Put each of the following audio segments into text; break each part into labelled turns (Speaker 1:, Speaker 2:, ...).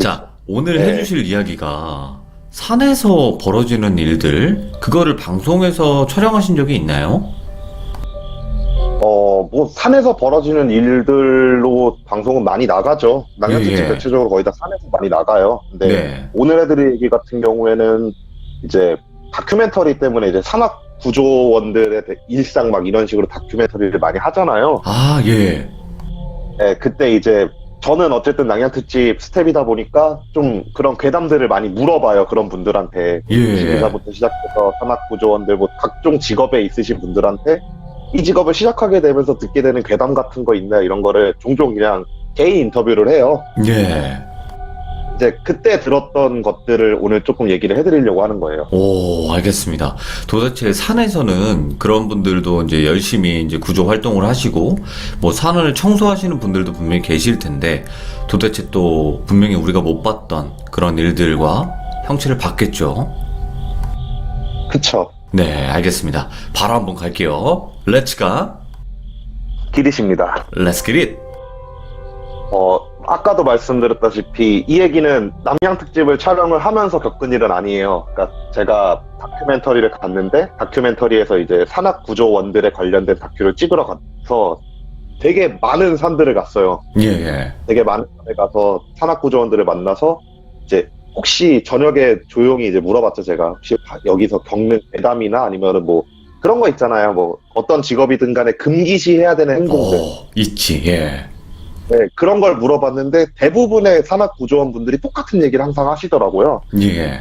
Speaker 1: 자, 오늘
Speaker 2: 네.
Speaker 1: 해주실 이야기가 산에서 벌어지는 일들, 그거를 방송에서 촬영하신 적이 있나요?
Speaker 2: 뭐, 산에서 벌어지는 일들로 방송은 많이 나가죠. 낭만특집
Speaker 1: 예.
Speaker 2: 대체적으로 거의 다 산에서 많이 나가요. 근데
Speaker 1: 네.
Speaker 2: 오늘 애들 얘기 같은 경우에는 이제 다큐멘터리 때문에 이제 산악 구조원들의 일상 막 이런 식으로 다큐멘터리를 많이 하잖아요.
Speaker 1: 아, 예.
Speaker 2: 네, 그때 이제 저는 어쨌든 낭양특집 스텝이다 보니까 좀 그런 괴담들을 많이 물어봐요. 그런 분들한테.
Speaker 1: 예.
Speaker 2: 기사부터 시작해서 산악구조원들, 뭐 각종 직업에 있으신 분들한테 이 직업을 시작하게 되면서 듣게 되는 괴담 같은 거 있나 이런 거를 종종 그냥 개인 인터뷰를 해요.
Speaker 1: 예.
Speaker 2: 이제 그때 들었던 것들을 오늘 조금 얘기를 해드리려고 하는 거예요.
Speaker 1: 오, 알겠습니다. 도대체 산에서는 그런 분들도 이제 열심히 이제 구조 활동을 하시고, 뭐 산을 청소하시는 분들도 분명히 계실 텐데, 도대체 또 분명히 우리가 못 봤던 그런 일들과 형체를 봤겠죠?
Speaker 2: 그쵸.
Speaker 1: 네, 알겠습니다. 바로 한번 갈게요. Let's go.
Speaker 2: 기리십니다.
Speaker 1: Let's get it.
Speaker 2: 아까도 말씀드렸다시피 이 얘기는 남양특집을 촬영을 하면서 겪은 일은 아니에요. 그러니까 제가 다큐멘터리를 갔는데 다큐멘터리에서 이제 산악구조원들에 관련된 다큐를 찍으러 가서 되게 많은 산들을 갔어요.
Speaker 1: 예, 예.
Speaker 2: 되게 많은 산에 가서 산악구조원들을 만나서 이제 혹시 저녁에 조용히 이제 물어봤죠. 제가 혹시 여기서 겪는 괴담이나 아니면은 뭐 그런 거 있잖아요. 뭐 어떤 직업이든 간에 금기시해야 되는 행동들.
Speaker 1: 있지, 예.
Speaker 2: 네, 그런 걸 물어봤는데 대부분의 산악구조원 분들이 똑같은 얘기를 항상 하시더라고요.
Speaker 1: 예.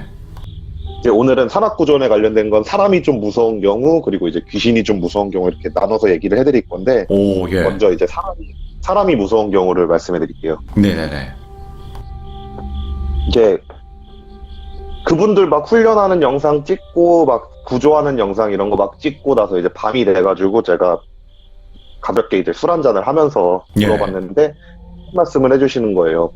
Speaker 2: 이제 오늘은 산악구조원에 관련된 건 사람이 좀 무서운 경우, 그리고 이제 귀신이 좀 무서운 경우 이렇게 나눠서 얘기를 해드릴 건데,
Speaker 1: 오, 예.
Speaker 2: 먼저 이제 사람이 무서운 경우를 말씀해 드릴게요.
Speaker 1: 네네네.
Speaker 2: 이제 그분들 막 훈련하는 영상 찍고, 막 구조하는 영상 이런 거 막 찍고 나서 이제 밤이 돼가지고 제가 가볍게 이제 술 한잔을 하면서
Speaker 1: 예.
Speaker 2: 물어봤는데, 한 말씀을 해주시는 거예요.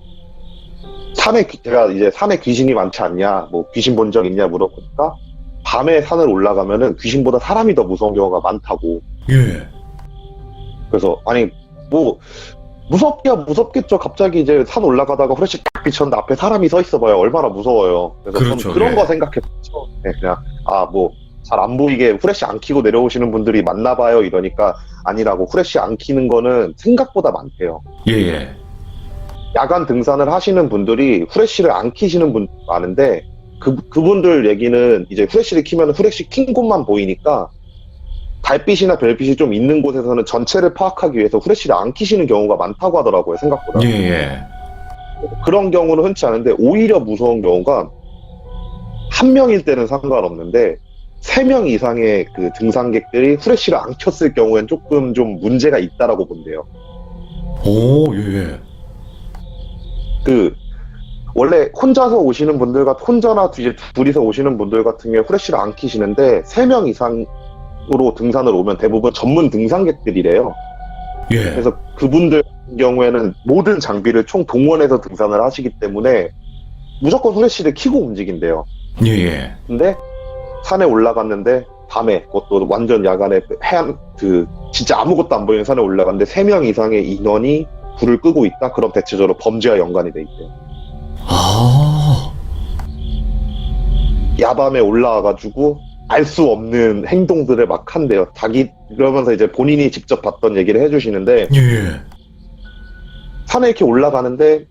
Speaker 2: 제가 이제 산에 귀신이 많지 않냐, 뭐 귀신 본 적 있냐 물어보니까 밤에 산을 올라가면은 귀신보다 사람이 더 무서운 경우가 많다고.
Speaker 1: 예.
Speaker 2: 그래서 아니 뭐 무섭겠죠. 갑자기 이제 산 올라가다가 후레쉬 딱 비쳤는데 앞에 사람이 서 있어 봐요. 얼마나 무서워요. 그래서
Speaker 1: 그렇죠,
Speaker 2: 저는 그런
Speaker 1: 예.
Speaker 2: 거 생각했죠. 네, 그냥 뭐 잘 안 보이게 후레쉬 안 켜고 내려오시는 분들이 많나 봐요. 이러니까 아니라고, 후레쉬 안 켜는 거는 생각보다 많대요.
Speaker 1: 예, 예.
Speaker 2: 야간 등산을 하시는 분들이 후레쉬를 안 켜시는 분 많은데, 그분들 얘기는 이제 후레쉬를 켜면 후레쉬 킨 곳만 보이니까 달빛이나 별빛이 좀 있는 곳에서는 전체를 파악하기 위해서 후레쉬를 안 켜시는 경우가 많다고 하더라고요, 생각보다.
Speaker 1: 예, 예.
Speaker 2: 그런 경우는 흔치 않은데, 오히려 무서운 경우가 한 명일 때는 상관없는데 3명 이상의 그 등산객들이 후레쉬를 안 켰을 경우엔 조금 좀 문제가 있다라고 본대요.
Speaker 1: 오, 예, 예.
Speaker 2: 원래 혼자서 오시는 분들 혼자나 이제 둘이서 오시는 분들 같은 경우에 후레쉬를 안 켜시는데 3명 이상으로 등산을 오면 대부분 전문 등산객들이래요.
Speaker 1: 예.
Speaker 2: 그래서 그분들 같은 경우에는 모든 장비를 총 동원해서 등산을 하시기 때문에 무조건 후레쉬를 켜고 움직인대요.
Speaker 1: 예, 예.
Speaker 2: 근데 산에 올라갔는데 밤에, 그것도 완전 야간에 진짜 아무것도 안 보이는 산에 올라갔는데 3명 이상의 인원이 불을 끄고 있다? 그럼 대체적으로 범죄와 연관이 돼 있대요.
Speaker 1: 아,
Speaker 2: 야밤에 올라와가지고 알 수 없는 행동들을 막 한대요. 그러면서 이제 본인이 직접 봤던 얘기를 해주시는데,
Speaker 1: 예, 예.
Speaker 2: 산에 이렇게 올라가는데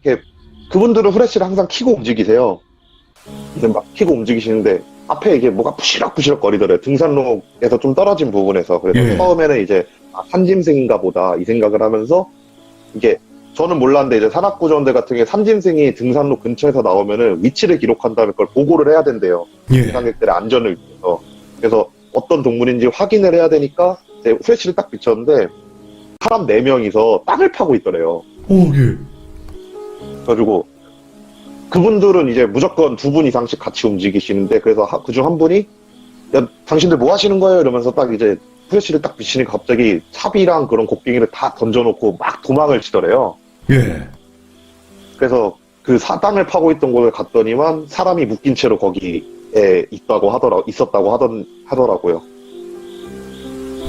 Speaker 2: 그분들은 후레쉬를 항상 켜고 움직이세요. 근데 막 켜고 움직이시는데 앞에 이게 뭐가 부시럭부시럭 거리더래요. 등산로에서 좀 떨어진 부분에서. 그래서
Speaker 1: 예.
Speaker 2: 처음에는 이제 산짐승인가 보다 이 생각을 하면서, 이게 저는 몰랐는데 이제 산악구조원들 같은 경우에 산짐승이 등산로 근처에서 나오면은 위치를 기록한다는 걸 보고를 해야 된대요.
Speaker 1: 예.
Speaker 2: 등산객들의 안전을 위해서. 그래서 어떤 동물인지 확인을 해야 되니까 이제 후레쉬를 딱 비쳤는데 사람 4명이서 땅을 파고 있더래요.
Speaker 1: 오, 예.
Speaker 2: 그래가지고 그분들은 이제 무조건 2분 이상씩 같이 움직이시는데, 그래서 그중 한 분이 야, 당신들 뭐 하시는 거예요? 이러면서 딱 이제 후레쉬를 딱 비치니까 갑자기 삽이랑 그런 곡괭이를 다 던져놓고 막 도망을 치더래요.
Speaker 1: 예.
Speaker 2: 그래서 그 땅을 파고 있던 곳을 갔더니만 사람이 묶인 채로 거기에 있었다고 하더라고요.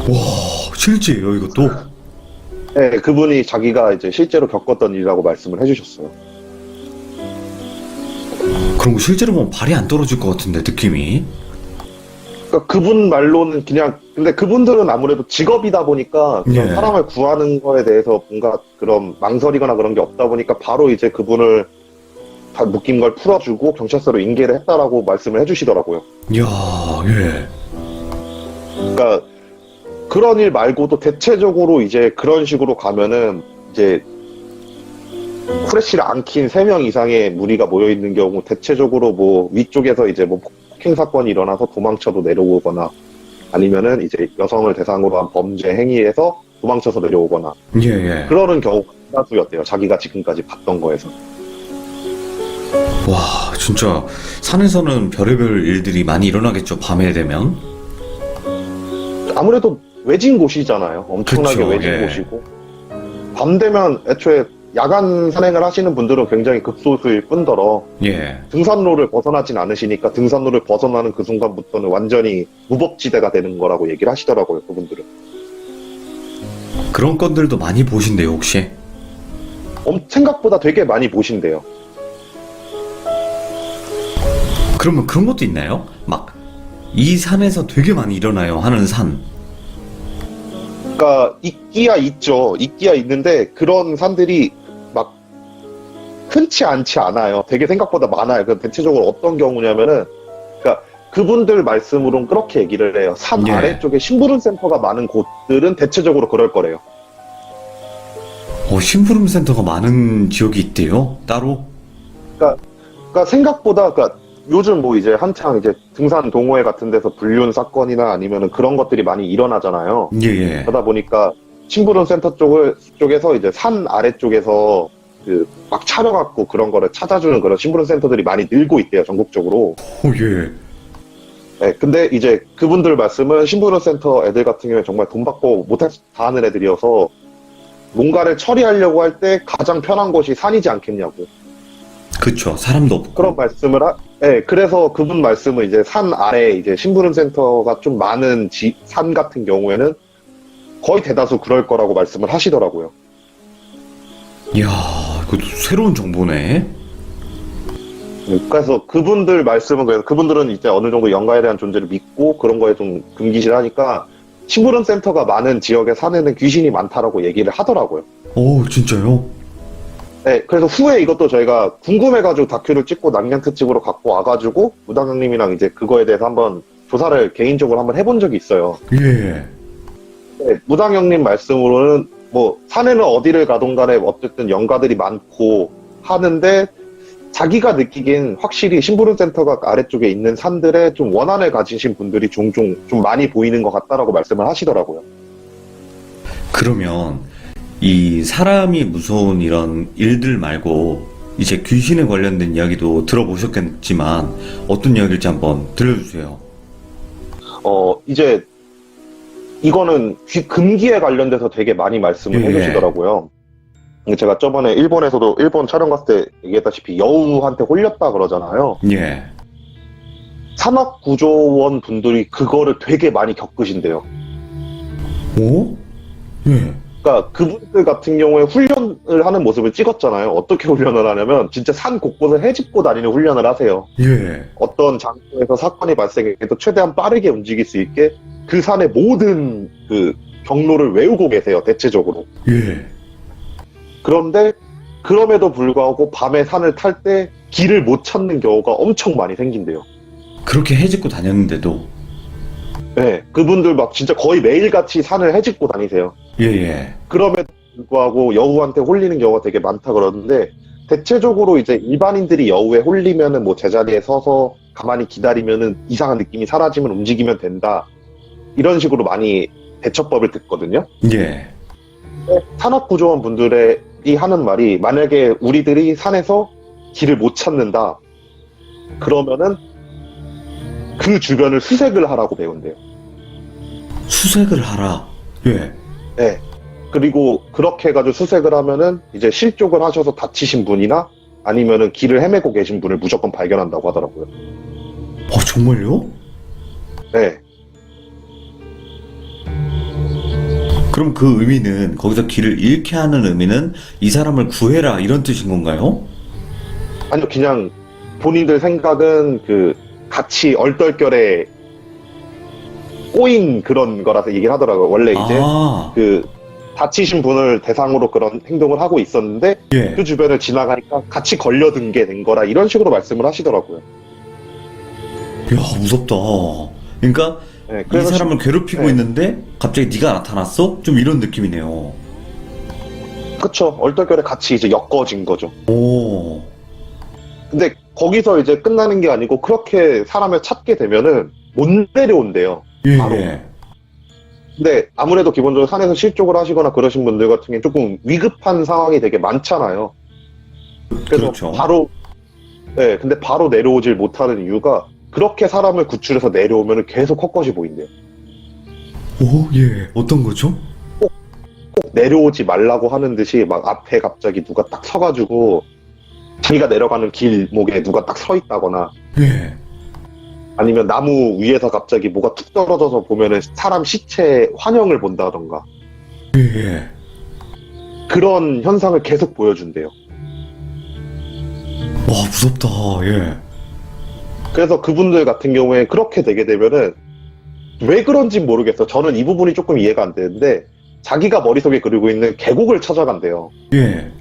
Speaker 1: 와, 실제예요, 이것도?
Speaker 2: 네, 그분이 자기가 이제 실제로 겪었던 일이라고 말씀을 해주셨어요.
Speaker 1: 그럼 실제로 보면 발이 안 떨어질 것 같은데, 느낌이.
Speaker 2: 그러니까 그분 말로는 그냥, 근데 그분들은 아무래도 직업이다 보니까 그냥
Speaker 1: 예.
Speaker 2: 사람을 구하는 거에 대해서 뭔가 그런 망설이거나 그런 게 없다 보니까 바로 이제 그분을 다 묶인 걸 풀어주고 경찰서로 인계를 했다라고 말씀을 해주시더라고요.
Speaker 1: 이야, 예.
Speaker 2: 그러니까 그런 일 말고도 대체적으로 이제 그런 식으로 가면은 이제 후레쉬를 안 킨 3명 이상의 무리가 모여 있는 경우 대체적으로 뭐 위쪽에서 이제 뭐 폭행 사건이 일어나서 도망쳐도 내려오거나 아니면은 이제 여성을 대상으로 한 범죄 행위에서 도망쳐서 내려오거나
Speaker 1: 예, 예.
Speaker 2: 그러는 경우가 대다수였대요. 자기가 지금까지 봤던 거에서.
Speaker 1: 와, 진짜 산에서는 별의별 일들이 많이 일어나겠죠, 밤에 되면.
Speaker 2: 아무래도 외진 곳이잖아요. 엄청나게
Speaker 1: 그쵸,
Speaker 2: 외진
Speaker 1: 예.
Speaker 2: 곳이고 밤 되면 애초에 야간 산행을 하시는 분들은 굉장히 극소수일 뿐더러
Speaker 1: 예.
Speaker 2: 등산로를 벗어나진 않으시니까 등산로를 벗어나는 그 순간부터는 완전히 무법지대가 되는 거라고 얘기를 하시더라고요, 그분들은.
Speaker 1: 그런 건들도 많이 보신대요, 혹시?
Speaker 2: 생각보다 되게 많이 보신대요.
Speaker 1: 그러면 그런 것도 있나요? 막, 이 산에서 되게 많이 일어나요 하는 산.
Speaker 2: 그러니까 있기야 있죠. 있기야 있는데 그런 산들이 막 흔치 않지 않아요. 되게 생각보다 많아요. 그 대체적으로 어떤 경우냐면은 그러니까 그분들 말씀으로는 그렇게 얘기를 해요. 산
Speaker 1: 예.
Speaker 2: 아래쪽에 심부름 센터가 많은 곳들은 대체적으로 그럴 거래요.
Speaker 1: 심부름 센터가 많은 지역이 있대요, 따로?
Speaker 2: 그러니까 생각보다 그러니까 요즘 뭐 이제 한창 이제 등산 동호회 같은 데서 불륜 사건이나 아니면은 그런 것들이 많이 일어나잖아요.
Speaker 1: 예, 예.
Speaker 2: 그러다 보니까 심부름 센터 쪽에서 이제 산 아래쪽에서 그 막 차려갖고 그런 거를 찾아주는 그런 심부름 센터들이 많이 늘고 있대요, 전국적으로.
Speaker 1: 예.
Speaker 2: 네, 근데 이제 그분들 말씀은 심부름 센터 애들 같은 경우에 정말 돈 받고 못할 다 하는 애들이어서 뭔가를 처리하려고 할 때 가장 편한 곳이 산이지 않겠냐고.
Speaker 1: 그쵸, 사람도 없고.
Speaker 2: 그런 말씀을 네, 그래서 그분 말씀은 이제 산 아래 이제 심부름 센터가 좀 많은 산 같은 경우에는 거의 대다수 그럴 거라고 말씀을 하시더라고요.
Speaker 1: 이야, 그것도 새로운 정보네.
Speaker 2: 그래서 그분들 말씀은 그래서 그분들은 이제 어느 정도 영가에 대한 존재를 믿고 그런 거에 좀 금기실하니까 심부름 센터가 많은 지역의 산에는 귀신이 많다라고 얘기를 하더라고요.
Speaker 1: 오, 진짜요?
Speaker 2: 네, 그래서 후에 이것도 저희가 궁금해가지고 다큐를 찍고 남양 특집으로 갖고 와가지고 무당형님이랑 이제 그거에 대해서 한번 조사를 개인적으로 한번 해본 적이 있어요.
Speaker 1: 예.
Speaker 2: 네, 무당형님 말씀으로는 뭐 산에는 어디를 가든 간에 어쨌든 영가들이 많고 하는데 자기가 느끼기엔 확실히 심부름센터가 아래쪽에 있는 산들에 좀 원한을 가지신 분들이 종종 좀 많이 보이는 것 같다라고 말씀을 하시더라고요.
Speaker 1: 그러면 이 사람이 무서운 이런 일들 말고 이제 귀신에 관련된 이야기도 들어보셨겠지만 어떤 이야기일지 한번 들려주세요.
Speaker 2: 이제 이거는 금기에 관련돼서 되게 많이 말씀을
Speaker 1: 예.
Speaker 2: 해주시더라고요. 제가 저번에 일본에서도 일본 촬영 갔을 때 얘기했다시피 여우한테 홀렸다 그러잖아요.
Speaker 1: 예.
Speaker 2: 산악구조원 분들이 그거를 되게 많이 겪으신대요.
Speaker 1: 오? 예.
Speaker 2: 그러니까 그분들 같은 경우에 훈련을 하는 모습을 찍었잖아요. 어떻게 훈련을 하냐면 진짜 산 곳곳을 헤집고 다니는 훈련을 하세요.
Speaker 1: 예.
Speaker 2: 어떤 장소에서 사건이 발생해도 최대한 빠르게 움직일 수 있게 그 산의 모든 그 경로를 외우고 계세요. 대체적으로.
Speaker 1: 예.
Speaker 2: 그런데 그럼에도 불구하고 밤에 산을 탈 때 길을 못 찾는 경우가 엄청 많이 생긴대요.
Speaker 1: 그렇게 해집고 다녔는데도.
Speaker 2: 네, 그분들 막 진짜 거의 매일같이 산을 헤집고 다니세요.
Speaker 1: 예예.
Speaker 2: 그럼에도 불구하고 여우한테 홀리는 경우가 되게 많다 그러는데 대체적으로 이제 일반인들이 여우에 홀리면은 뭐 제자리에 서서 가만히 기다리면은 이상한 느낌이 사라지면 움직이면 된다. 이런 식으로 많이 대처법을 듣거든요.
Speaker 1: 예.
Speaker 2: 산악구조원 분들이 하는 말이 만약에 우리들이 산에서 길을 못 찾는다. 그러면은 그 주변을 수색을 하라고 배운대요.
Speaker 1: 수색을 하라. 예.
Speaker 2: 네. 그리고 그렇게 해가지고 수색을 하면은 이제 실족을 하셔서 다치신 분이나 아니면은 길을 헤매고 계신 분을 무조건 발견한다고 하더라고요.
Speaker 1: 정말요?
Speaker 2: 네.
Speaker 1: 그럼 그 의미는 거기서 길을 잃게 하는 의미는 이 사람을 구해라 이런 뜻인 건가요?
Speaker 2: 아니요, 그냥 본인들 생각은 그 같이 얼떨결에 꼬인 그런 거라서 얘기를 하더라고요. 원래 이제 그 다치신 분을 대상으로 그런 행동을 하고 있었는데
Speaker 1: 예.
Speaker 2: 그 주변을 지나가니까 같이 걸려든 게 된 거라 이런 식으로 말씀을 하시더라고요.
Speaker 1: 야, 무섭다. 그러니까
Speaker 2: 네,
Speaker 1: 이
Speaker 2: 그래서
Speaker 1: 사람을 괴롭히고
Speaker 2: 네.
Speaker 1: 있는데 갑자기 네가 나타났어? 좀 이런 느낌이네요.
Speaker 2: 그쵸. 얼떨결에 같이 이제 엮어진 거죠.
Speaker 1: 오.
Speaker 2: 근데 거기서 이제 끝나는 게 아니고 그렇게 사람을 찾게 되면은 못 내려온대요.
Speaker 1: 예.
Speaker 2: 바로. 근데 아무래도 기본적으로 산에서 실족을 하시거나 그러신 분들 같은 경우는 조금 위급한 상황이 되게 많잖아요. 그래서
Speaker 1: 그렇죠.
Speaker 2: 바로, 네, 근데 바로 내려오질 못하는 이유가 그렇게 사람을 구출해서 내려오면 계속 헛것이 보인대요.
Speaker 1: 오, 예. 어떤 거죠?
Speaker 2: 꼭 내려오지 말라고 하는 듯이 막 앞에 갑자기 누가 딱 서가지고 자기가 내려가는 길목에 누가 딱 서 있다거나
Speaker 1: 예.
Speaker 2: 아니면 나무 위에서 갑자기 뭐가 툭 떨어져서 보면은 사람 시체 환영을 본다던가
Speaker 1: 예.
Speaker 2: 그런 현상을 계속 보여준대요.
Speaker 1: 와, 무섭다. 예.
Speaker 2: 그래서 그분들 같은 경우에 그렇게 되게 되면은 왜 그런지 모르겠어. 저는 이 부분이 조금 이해가 안 되는데 자기가 머릿속에 그리고 있는 계곡을 찾아간대요.
Speaker 1: 예.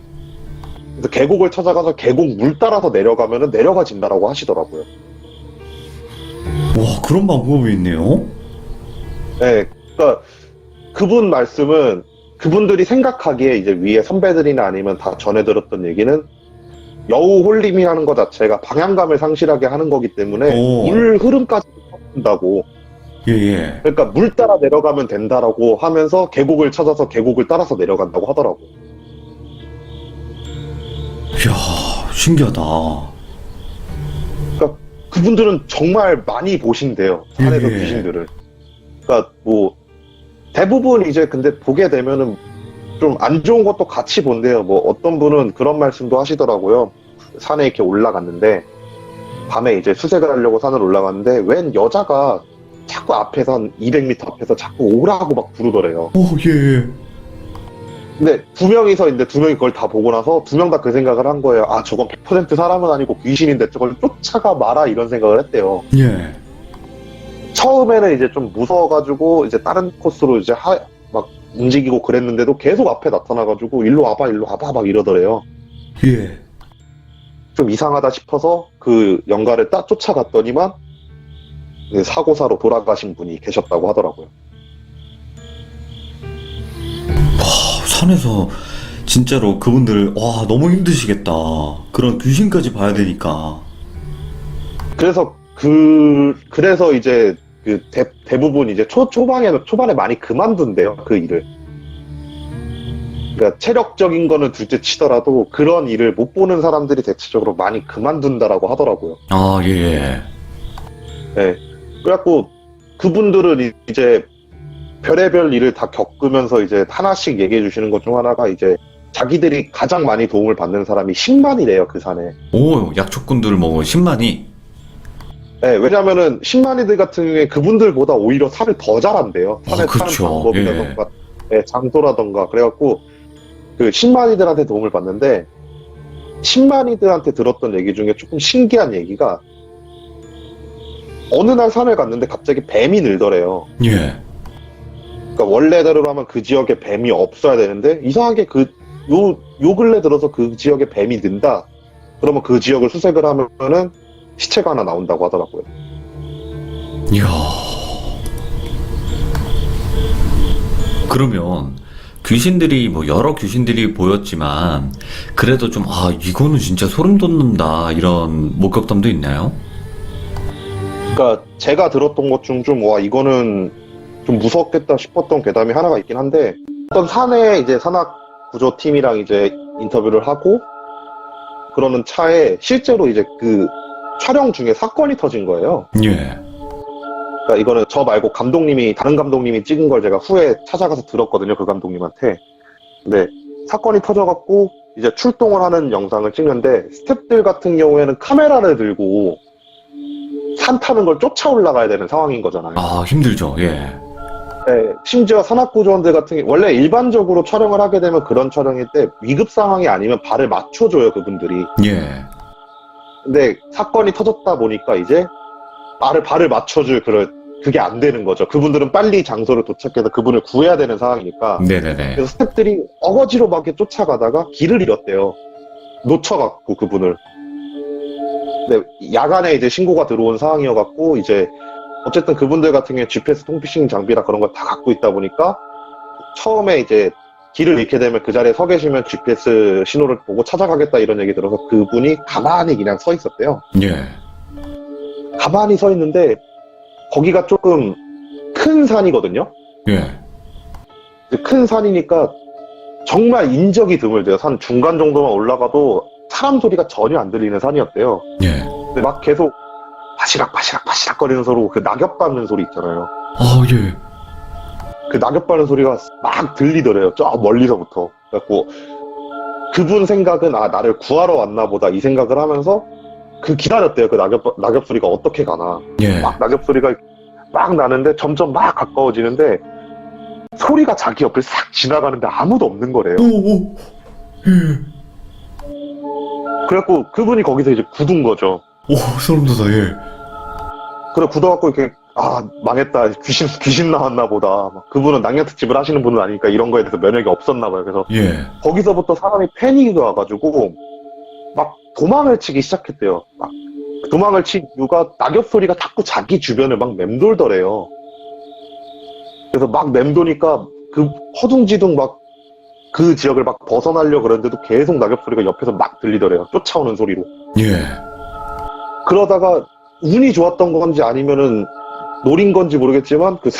Speaker 2: 그래서 계곡을 찾아가서 계곡 물 따라서 내려가면은 내려가진다라고 하시더라고요.
Speaker 1: 와, 그런 방법이 있네요.
Speaker 2: 네, 그러니까 그분 말씀은 그분들이 생각하기에 이제 위에 선배들이나 아니면 다 전해 들었던 얘기는 여우 홀림이라는 것 자체가 방향감을 상실하게 하는 거기 때문에
Speaker 1: 오.
Speaker 2: 물 흐름까지 찾는다고.
Speaker 1: 예, 예.
Speaker 2: 그러니까 물 따라 내려가면 된다라고 하면서 계곡을 찾아서 계곡을 따라서 내려간다고 하더라고.
Speaker 1: 이야, 신기하다.
Speaker 2: 그러니까 그분들은 정말 많이 보신대요. 산에서
Speaker 1: 예.
Speaker 2: 귀신들을. 그러니까 뭐 대부분 이제 근데 보게 되면은 좀 안 좋은 것도 같이 본대요. 뭐 어떤 분은 그런 말씀도 하시더라고요. 산에 이렇게 올라갔는데 밤에 이제 수색을 하려고 산을 올라갔는데 웬 여자가 자꾸 앞에서 한 200m 앞에서 자꾸 오라고 막 부르더래요.
Speaker 1: 오, 예.
Speaker 2: 근데 두 명이서 있는데 두 명이 그걸 다 보고 나서 두 명 다 그 생각을 한 거예요. 아, 저건 100% 사람은 아니고 귀신인데 저걸 쫓아가 마라 이런 생각을 했대요.
Speaker 1: 예.
Speaker 2: 처음에는 이제 좀 무서워가지고 이제 다른 코스로 이제 막 움직이고 그랬는데도 계속 앞에 나타나가지고 일로 와봐 막 이러더래요.
Speaker 1: 예.
Speaker 2: 좀 이상하다 싶어서 그 영가를 딱 쫓아갔더니만 사고사로 돌아가신 분이 계셨다고 하더라고요.
Speaker 1: 산에서 진짜로 그분들, 와, 너무 힘드시겠다. 그런 귀신까지 봐야 되니까.
Speaker 2: 그래서 그래서 이제 그 대부분 이제 초반에 많이 그만둔대요, 그 일을. 그러니까 체력적인 거는 둘째 치더라도 그런 일을 못 보는 사람들이 대체적으로 많이 그만둔다라고 하더라고요.
Speaker 1: 아, 예, 예.
Speaker 2: 네. 그래갖고 그분들은 이제 별의별 일을 다 겪으면서 이제 하나씩 얘기해 주시는 것 중 하나가 이제 자기들이 가장 많이 도움을 받는 사람이 10만이래요, 그 산에.
Speaker 1: 오, 약초꾼들 뭐 10만이.
Speaker 2: 네, 왜냐면은 10만이들 같은 경우에 그분들보다 오히려 살을 더 잘한대요. 산에
Speaker 1: 그쵸.
Speaker 2: 사는 방법이라던가, 네, 장소라던가. 그래갖고 그 10만이들한테 도움을 받는데 10만이들한테 들었던 얘기 중에 조금 신기한 얘기가 어느 날 산을 갔는데 갑자기 뱀이 늘더래요.
Speaker 1: 예.
Speaker 2: 그러니까 원래대로 하면 그 지역에 뱀이 없어야 되는데 이상하게 요 근래 들어서 그 지역에 뱀이 는다. 그러면 그 지역을 수색을 하면은 시체가 하나 나온다고 하더라고요.
Speaker 1: 이야. 그러면 귀신들이 뭐 여러 귀신들이 보였지만 그래도 좀 이거는 진짜 소름 돋는다 이런 목격담도 있나요?
Speaker 2: 그러니까 제가 들었던 것 중 좀 와 이거는 좀 무섭겠다 싶었던 괴담이 하나가 있긴 한데 어떤 산에 이제 산악 구조팀이랑 이제 인터뷰를 하고 그러는 차에 실제로 이제 그 촬영 중에 사건이 터진 거예요.
Speaker 1: 예.
Speaker 2: 그러니까 이거는 저 말고 다른 감독님이 찍은 걸 제가 후에 찾아가서 들었거든요, 그 감독님한테. 근데 사건이 터져갖고 이제 출동을 하는 영상을 찍는데 스태프들 같은 경우에는 카메라를 들고 산 타는 걸 쫓아 올라가야 되는 상황인 거잖아요.
Speaker 1: 힘들죠. 예.
Speaker 2: 네, 심지어 산악구조원들 같은 게 원래 일반적으로 촬영을 하게 되면 그런 촬영일 때 위급 상황이 아니면 발을 맞춰줘요, 그분들이.
Speaker 1: 예.
Speaker 2: 근데 사건이 터졌다 보니까 이제 발을 맞춰줄 그게 안 되는 거죠. 그분들은 빨리 장소를 도착해서 그분을 구해야 되는 상황이니까.
Speaker 1: 네네네.
Speaker 2: 그래서 스태프들이 어거지로 막 이렇게 쫓아가다가 길을 잃었대요. 놓쳐갖고 그분을. 근데 야간에 이제 신고가 들어온 상황이어갖고 이제 어쨌든 그분들 같은 경우에 GPS 통피싱 장비라 그런 걸 다 갖고 있다 보니까 처음에 이제 길을 잃게 되면 그 자리에 서 계시면 GPS 신호를 보고 찾아가겠다 이런 얘기 들어서 그분이 가만히 그냥 서 있었대요.
Speaker 1: 예.
Speaker 2: 가만히 서 있는데 거기가 조금 큰 산이거든요.
Speaker 1: 예.
Speaker 2: 큰 산이니까 정말 인적이 드물대요. 산 중간 정도만 올라가도 사람 소리가 전혀 안 들리는 산이었대요.
Speaker 1: 예.
Speaker 2: 근데 막 계속 바시락 거리는 소리, 그 낙엽 밟는 소리 있잖아요.
Speaker 1: 아, 예.
Speaker 2: 그 낙엽 밟는 소리가 막 들리더래요. 저 멀리서부터. 그래갖고 그분 생각은 나를 구하러 왔나 보다 이 생각을 하면서 기다렸대요. 그 낙엽 소리가 어떻게 가나.
Speaker 1: 예.
Speaker 2: 막 낙엽 소리가 막 나는데 점점 막 가까워지는데 소리가 자기 옆을 싹 지나가는데 아무도 없는 거래요.
Speaker 1: 오. 예.
Speaker 2: 그래갖고 그분이 거기서 이제 굳은 거죠.
Speaker 1: 오, 소름 돋아. 예.
Speaker 2: 그래 굳어갖고 이렇게 망했다. 귀신 나왔나 보다. 막 그분은 낭년특집을 하시는 분은 아니니까 이런 거에 대해서 면역이 없었나 봐요. 그래서
Speaker 1: 예.
Speaker 2: 거기서부터 사람이 패닉이 와가지고 막 도망을 치기 시작했대요. 막 도망을 친 이유가 낙엽 소리가 자꾸 자기 주변을 막 맴돌더래요. 그래서 막 맴도니까 그 허둥지둥 막 그 지역을 막 벗어나려고 그랬는데도 계속 낙엽 소리가 옆에서 막 들리더래요. 쫓아오는 소리로.
Speaker 1: 예.
Speaker 2: 그러다가 운이 좋았던 건지 아니면은 노린 건지 모르겠지만 그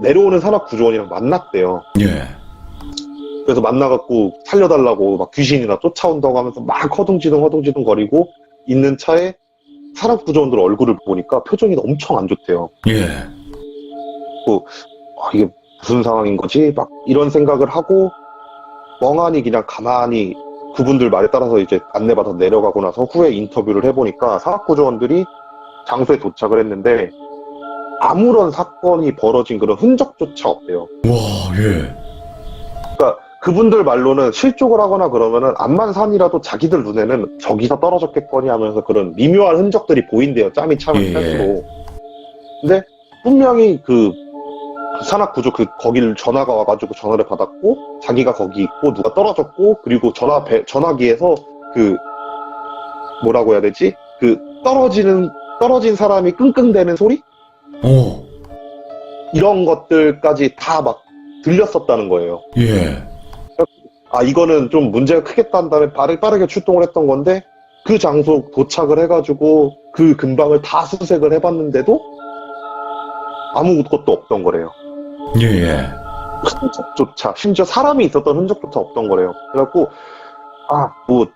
Speaker 2: 내려오는 산악구조원이랑 만났대요.
Speaker 1: 예.
Speaker 2: 그래서 만나갖고 살려달라고 막 귀신이나 쫓아온다고 하면서 막 허둥지둥 거리고 있는 차에 산악구조원들 얼굴을 보니까 표정이 엄청 안 좋대요.
Speaker 1: 예.
Speaker 2: 이게 무슨 상황인 거지? 막 이런 생각을 하고 멍하니 그냥 가만히 그분들 말에 따라서 이제 안내받아서 내려가고 나서 후에 인터뷰를 해보니까 산악구조원들이 장소에 도착을 했는데 아무런 사건이 벌어진 그런 흔적조차 없대요.
Speaker 1: 와, 예.
Speaker 2: 그러니까 그분들 말로는 실족을 하거나 그러면은 암만산이라도 자기들 눈에는 저기서 떨어졌겠거니 하면서 그런 미묘한 흔적들이 보인대요. 짬이 차면
Speaker 1: 예.
Speaker 2: 찰수록. 근데 분명히 그 산악구조 거기를 전화가 와가지고 전화를 받았고 자기가 거기 있고 누가 떨어졌고 그리고 전화기에서 뭐라고 해야 되지? 떨어진 사람이 끙끙대는 소리?
Speaker 1: 오.
Speaker 2: 이런 것들까지 다 막 들렸었다는 거예요.
Speaker 1: 예.
Speaker 2: 이거는 좀 문제가 크겠다는 다음에 빠르게 출동을 했던 건데 그 장소 도착을 해가지고 그 근방을 다 수색을 해봤는데도 아무것도 없던 거래요.
Speaker 1: 예.
Speaker 2: 흔적조차, 심지어 사람이 있었던 흔적조차 없던 거래요. 그래갖고 뭐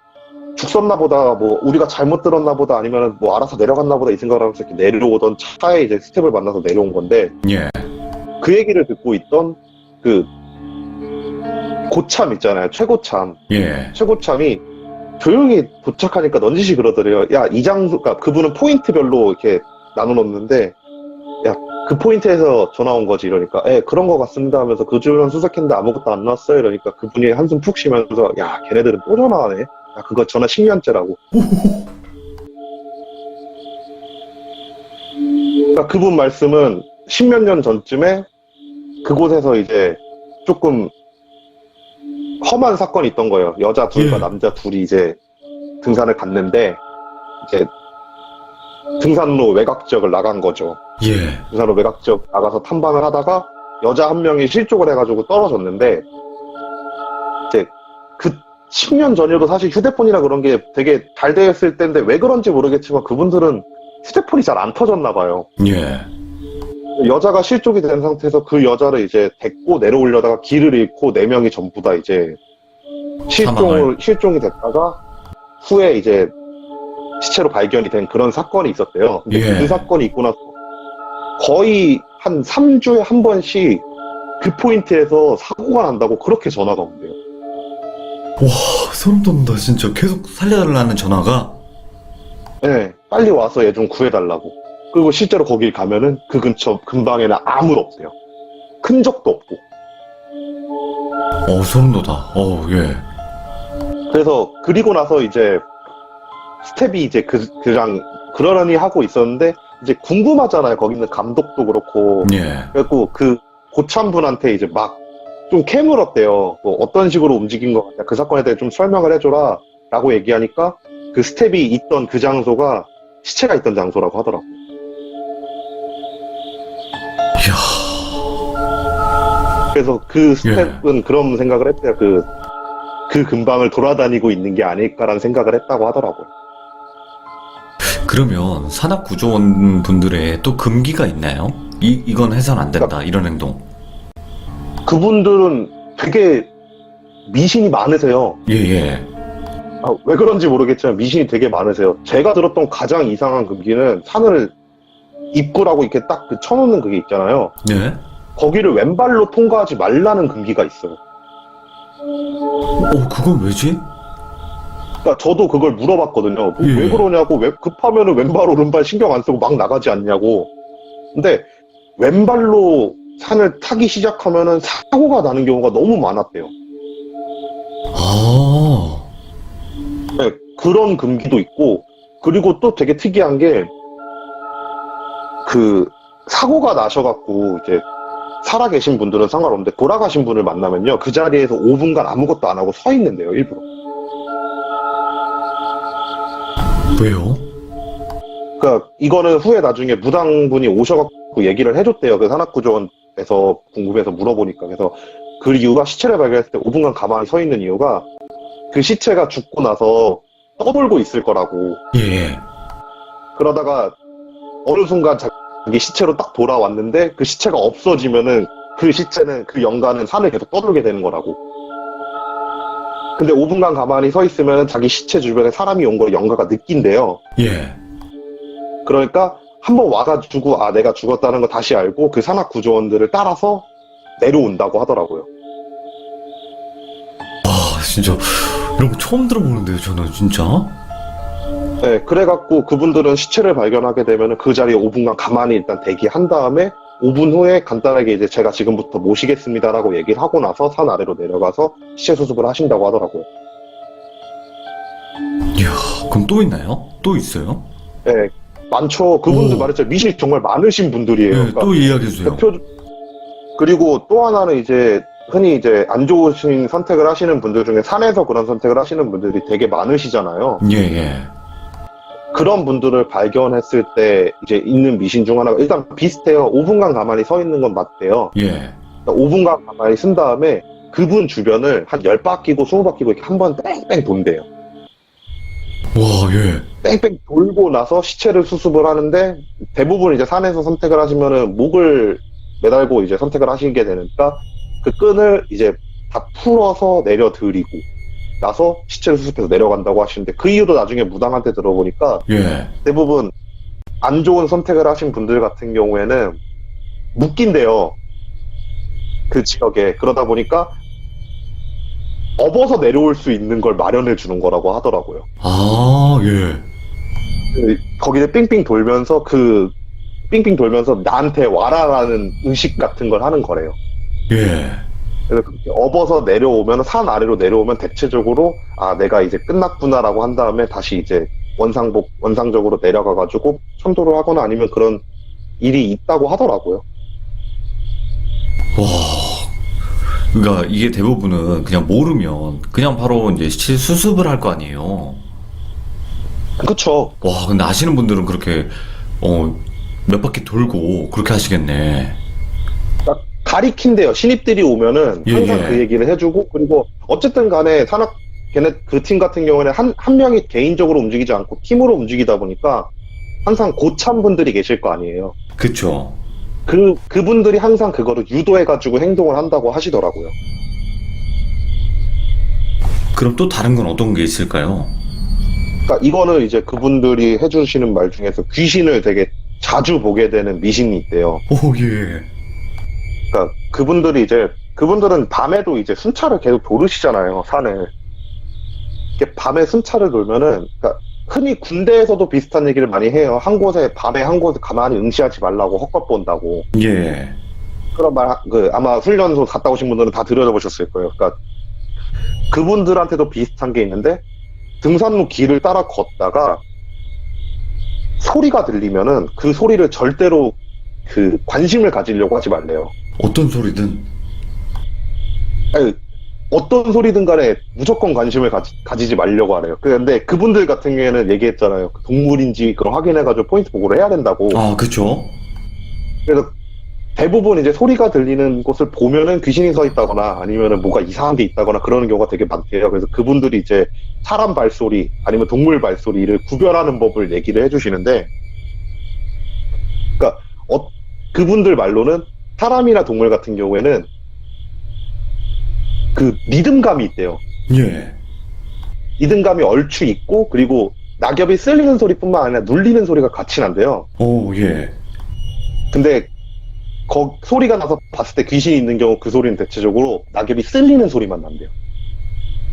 Speaker 2: 죽었나 보다, 뭐 우리가 잘못 들었나 보다, 아니면 뭐 알아서 내려갔나 보다 이 생각을 하면서 이렇게 내려오던 차에 이제 스텝을 만나서 내려온 건데
Speaker 1: 예.
Speaker 2: 그 얘기를 듣고 있던 그 고참 있잖아요. 최고참.
Speaker 1: 예.
Speaker 2: 최고참이 조용히 도착하니까 넌지시 그러더래요. 야, 이 장소, 그러니까 그분은 포인트별로 이렇게 나눠놓는데, 야, 그 포인트에서 전화 온 거지. 이러니까, 그런 거 같습니다 하면서 그 주변 수색했는데 아무것도 안 나왔어요. 이러니까 그분이 한숨 푹 쉬면서, 야, 걔네들은 또 전화하네. 야, 그거 전화 10년째라고. 그러니까 그분 말씀은 10몇 년 전쯤에 그곳에서 이제 조금 험한 사건이 있던 거예요. 여자 둘과 남자 둘이 이제 등산을 갔는데 이제 등산로 외곽 지역을 나간 거죠.
Speaker 1: 예.
Speaker 2: 등산로 외곽 지역 나가서 탐방을 하다가 여자 한 명이 실족을 해가지고 떨어졌는데 이제 그 10년 전이어도 사실 휴대폰이나 그런 게 되게 잘 되어 있을 때인데 왜 그런지 모르겠지만 그분들은 휴대폰이 잘 안 터졌나 봐요.
Speaker 1: 예.
Speaker 2: 여자가 실족이 된 상태에서 그 여자를 이제 데리고 내려오려다가 길을 잃고 4명이 전부 다 이제 실종이 됐다가 후에 이제 시체로 발견이 된 그런 사건이 있었대요. 근데
Speaker 1: 예.
Speaker 2: 그 사건이 있고 나서 거의 한 3주에 한 번씩 그 포인트에서 사고가 난다고 그렇게 전화가 온대요.
Speaker 1: 와, 소름 돋는다. 진짜 계속 살려달라는 전화가.
Speaker 2: 네, 빨리 와서 얘 좀 구해달라고. 그리고 실제로 거길 가면은 그 근방에는 아무도 없대요. 흔적도 없고.
Speaker 1: 소름 돋아. 예.
Speaker 2: 그래서 그리고 나서 이제 스텝이 이제 그랑 그러려니 하고 있었는데 이제 궁금하잖아요. 거기 있는 감독도 그렇고.
Speaker 1: 예.
Speaker 2: 그래갖고 그 고참분한테 이제 막 좀 캐물었대요. 뭐 어떤 식으로 움직인 것 같냐. 그 사건에 대해 좀 설명을 해줘라. 라고 얘기하니까 그 스텝이 있던 그 장소가 시체가 있던 장소라고 하더라고요.
Speaker 1: 이야.
Speaker 2: 그래서 그 스텝은 그런 생각을 했대요. 그 근방을 돌아다니고 있는 게 아닐까라는 생각을 했다고 하더라고요.
Speaker 1: 그러면 산악구조원 분들의 또 금기가 있나요? 이건 해선 안 된다. 이런 행동.
Speaker 2: 그분들은 되게 미신이 많으세요.
Speaker 1: 예.
Speaker 2: 왜 그런지 모르겠지만 미신이 되게 많으세요. 제가 들었던 가장 이상한 금기는 산을 입구라고 이렇게 딱 그 쳐놓는 그게 있잖아요.
Speaker 1: 네.
Speaker 2: 거기를 왼발로 통과하지 말라는 금기가 있어요.
Speaker 1: 그건 왜지?
Speaker 2: 그러니까 저도 그걸 물어봤거든요.
Speaker 1: 예.
Speaker 2: 왜 그러냐고, 왜 급하면은 왼발 오른발 신경 안 쓰고 막 나가지 않냐고. 근데 왼발로 산을 타기 시작하면은 사고가 나는 경우가 너무 많았대요.
Speaker 1: 아.
Speaker 2: 네, 그런 금기도 있고, 그리고 또 되게 특이한 게, 사고가 나셔갖고, 이제, 살아계신 분들은 상관없는데, 돌아가신 분을 만나면요, 그 자리에서 5분간 아무것도 안 하고 서 있는데요, 일부러.
Speaker 1: 왜요?
Speaker 2: 그러니까, 이거는 후에 나중에 무당분이 오셔갖고 얘기를 해줬대요. 그 산악구조원에서 궁금해서 물어보니까. 그래서 그 이유가 시체를 발견했을 때 5분간 가만히 서 있는 이유가, 그 시체가 죽고 나서 떠돌고 있을 거라고.
Speaker 1: 예.
Speaker 2: 그러다가 어느 순간 자기 시체로 딱 돌아왔는데 그 시체가 없어지면은 그 시체는 그 영가는 산을 계속 떠돌게 되는 거라고. 근데 5분간 가만히 서 있으면 자기 시체 주변에 사람이 온 걸 영가가 느낀대요.
Speaker 1: 예.
Speaker 2: 그러니까 한번 와가지고 내가 죽었다는 거 다시 알고 그 산악 구조원들을 따라서 내려온다고 하더라고요.
Speaker 1: 진짜 이런 거 처음 들어보는데요, 저는 진짜.
Speaker 2: 네, 그래갖고 그분들은 시체를 발견하게 되면 그 자리에 5분간 가만히 일단 대기한 다음에 5분 후에 간단하게 이제 제가 지금부터 모시겠습니다라고 얘기를 하고 나서 산 아래로 내려가서 시체 수습을 하신다고 하더라고요.
Speaker 1: 이야, 그럼 또 있나요? 또 있어요?
Speaker 2: 네, 많죠. 그분들 말했죠. 미신이 정말 많으신 분들이에요.
Speaker 1: 예,
Speaker 2: 그러니까
Speaker 1: 또 이야기해주세요.
Speaker 2: 그리고 또 하나는 이제 흔히 이제 안 좋으신 선택을 하시는 분들 중에 산에서 그런 선택을 하시는 분들이 되게 많으시잖아요.
Speaker 1: 예.
Speaker 2: 그런 분들을 발견했을 때 이제 있는 미신 중 하나가 일단 비슷해요. 5분간 가만히 서 있는 건 맞대요.
Speaker 1: 예.
Speaker 2: 5분간 가만히 쓴 다음에 그분 주변을 한 10바퀴고 20바퀴고 이렇게 한 번 뺑뺑 돈대요.
Speaker 1: 와, 예.
Speaker 2: 뺑뺑 돌고 나서 시체를 수습을 하는데 대부분 이제 산에서 선택을 하시면은 목을 매달고 이제 선택을 하시게 되니까 그 끈을 이제 다 풀어서 내려드리고 나서 시체를 수습해서 내려간다고 하시는데 그 이유도 나중에 무당한테 들어보니까
Speaker 1: 예.
Speaker 2: 대부분 안 좋은 선택을 하신 분들 같은 경우에는 묶인대요. 그 지역에. 그러다 보니까 업어서 내려올 수 있는 걸 마련해 주는 거라고 하더라고요.
Speaker 1: 예.
Speaker 2: 거기를 삥삥 돌면서 삥삥 돌면서 나한테 와라라는 의식 같은 걸 하는 거래요.
Speaker 1: 예.
Speaker 2: 그래서 그렇게 업어서 내려오면 산 아래로 내려오면 대체적으로 내가 이제 끝났구나라고 한 다음에 다시 이제 원상적으로 내려가가지고 천도를 하거나 아니면 그런 일이 있다고 하더라고요.
Speaker 1: 와. 그러니까 이게 대부분은 그냥 모르면 그냥 바로 이제 시체 수습을 할 거 아니에요.
Speaker 2: 그쵸.
Speaker 1: 와, 근데 아시는 분들은 그렇게 몇 바퀴 돌고 그렇게 하시겠네.
Speaker 2: 가리킨대요. 신입들이 오면은 항상
Speaker 1: 예.
Speaker 2: 그 얘기를 해주고 그리고 어쨌든 간에 걔네 그 팀 같은 경우에는 한 명이 개인적으로 움직이지 않고 팀으로 움직이다 보니까 항상 고참분들이 계실 거 아니에요.
Speaker 1: 그쵸.
Speaker 2: 그분들이 항상 그거를 유도해가지고 행동을 한다고 하시더라고요.
Speaker 1: 그럼 또 다른 건 어떤 게 있을까요?
Speaker 2: 그러니까 이거는 이제 그분들이 해주시는 말 중에서 귀신을 되게 자주 보게 되는 미신이 있대요.
Speaker 1: 오, 예.
Speaker 2: 그러니까 그분들은 밤에도 이제 순찰을 계속 도르시잖아요, 산을. 이렇게 밤에 순찰을 돌면은, 그러니까 흔히 군대에서도 비슷한 얘기를 많이 해요. 밤에 한 곳에 가만히 응시하지 말라고 헛것 본다고.
Speaker 1: 예.
Speaker 2: 그런 말, 아마 훈련소 갔다 오신 분들은 다 들어보셨을 거예요. 그러니까 그분들한테도 비슷한 게 있는데, 등산로 길을 따라 걷다가 소리가 들리면은 그 소리를 절대로 그 관심을 가지려고 하지 말래요.
Speaker 1: 어떤 소리든.
Speaker 2: 아니, 어떤 소리든 간에 무조건 관심을 가지지 말려고 하래요. 근데 그분들 같은 경우에는 얘기했잖아요. 그 동물인지 그걸 확인해가지고 포인트 보고를 해야 된다고.
Speaker 1: 아, 그쵸?
Speaker 2: 그래서 대부분 이제 소리가 들리는 곳을 보면은 귀신이 서 있다거나 아니면은 뭐가 이상한 게 있다거나 그러는 경우가 되게 많대요. 그래서 그분들이 이제 사람 발소리 아니면 동물 발소리를 구별하는 법을 얘기를 해주시는데, 그러니까 그분들 말로는 사람이나 동물 같은 경우에는 그 리듬감이 있대요.
Speaker 1: 예.
Speaker 2: 리듬감이 얼추 있고, 그리고 낙엽이 쓸리는 소리뿐만 아니라 눌리는 소리가 같이 난대요.
Speaker 1: 오, 예.
Speaker 2: 근데 소리가 나서 봤을 때 귀신이 있는 경우 그 소리는 대체적으로 낙엽이 쓸리는 소리만 난대요.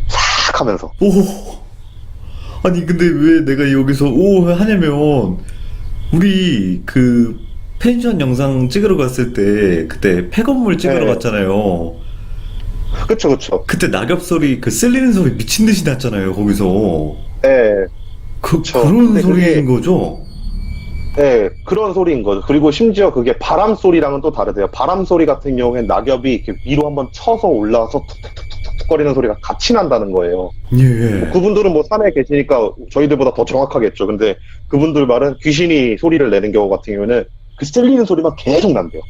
Speaker 2: 싹 하면서.
Speaker 1: 오. 아니, 근데 왜 내가 여기서 오 하냐면, 우리 그 펜션 영상 찍으러 갔을 때, 그때 폐건물 찍으러
Speaker 2: 네.
Speaker 1: 갔잖아요.
Speaker 2: 그쵸, 그쵸.
Speaker 1: 그때 낙엽 소리, 그 쓸리는 소리 미친 듯이 났잖아요, 거기서.
Speaker 2: 예, 그쵸.
Speaker 1: 그런
Speaker 2: 근데
Speaker 1: 소리인 거죠?
Speaker 2: 예, 그런 소리인 거죠. 그리고 심지어 그게 바람 소리랑은 또 다르대요. 바람 소리 같은 경우엔 낙엽이 이렇게 위로 한번 쳐서 올라와서 툭툭툭툭 거리는 소리가 같이 난다는 거예요.
Speaker 1: 예.
Speaker 2: 그분들은 뭐 산에 계시니까 저희들보다 더 정확하겠죠. 근데 그분들 말은 귀신이 소리를 내는 경우 같은 경우에는 그 쓸리는 소리만 계속 난대요.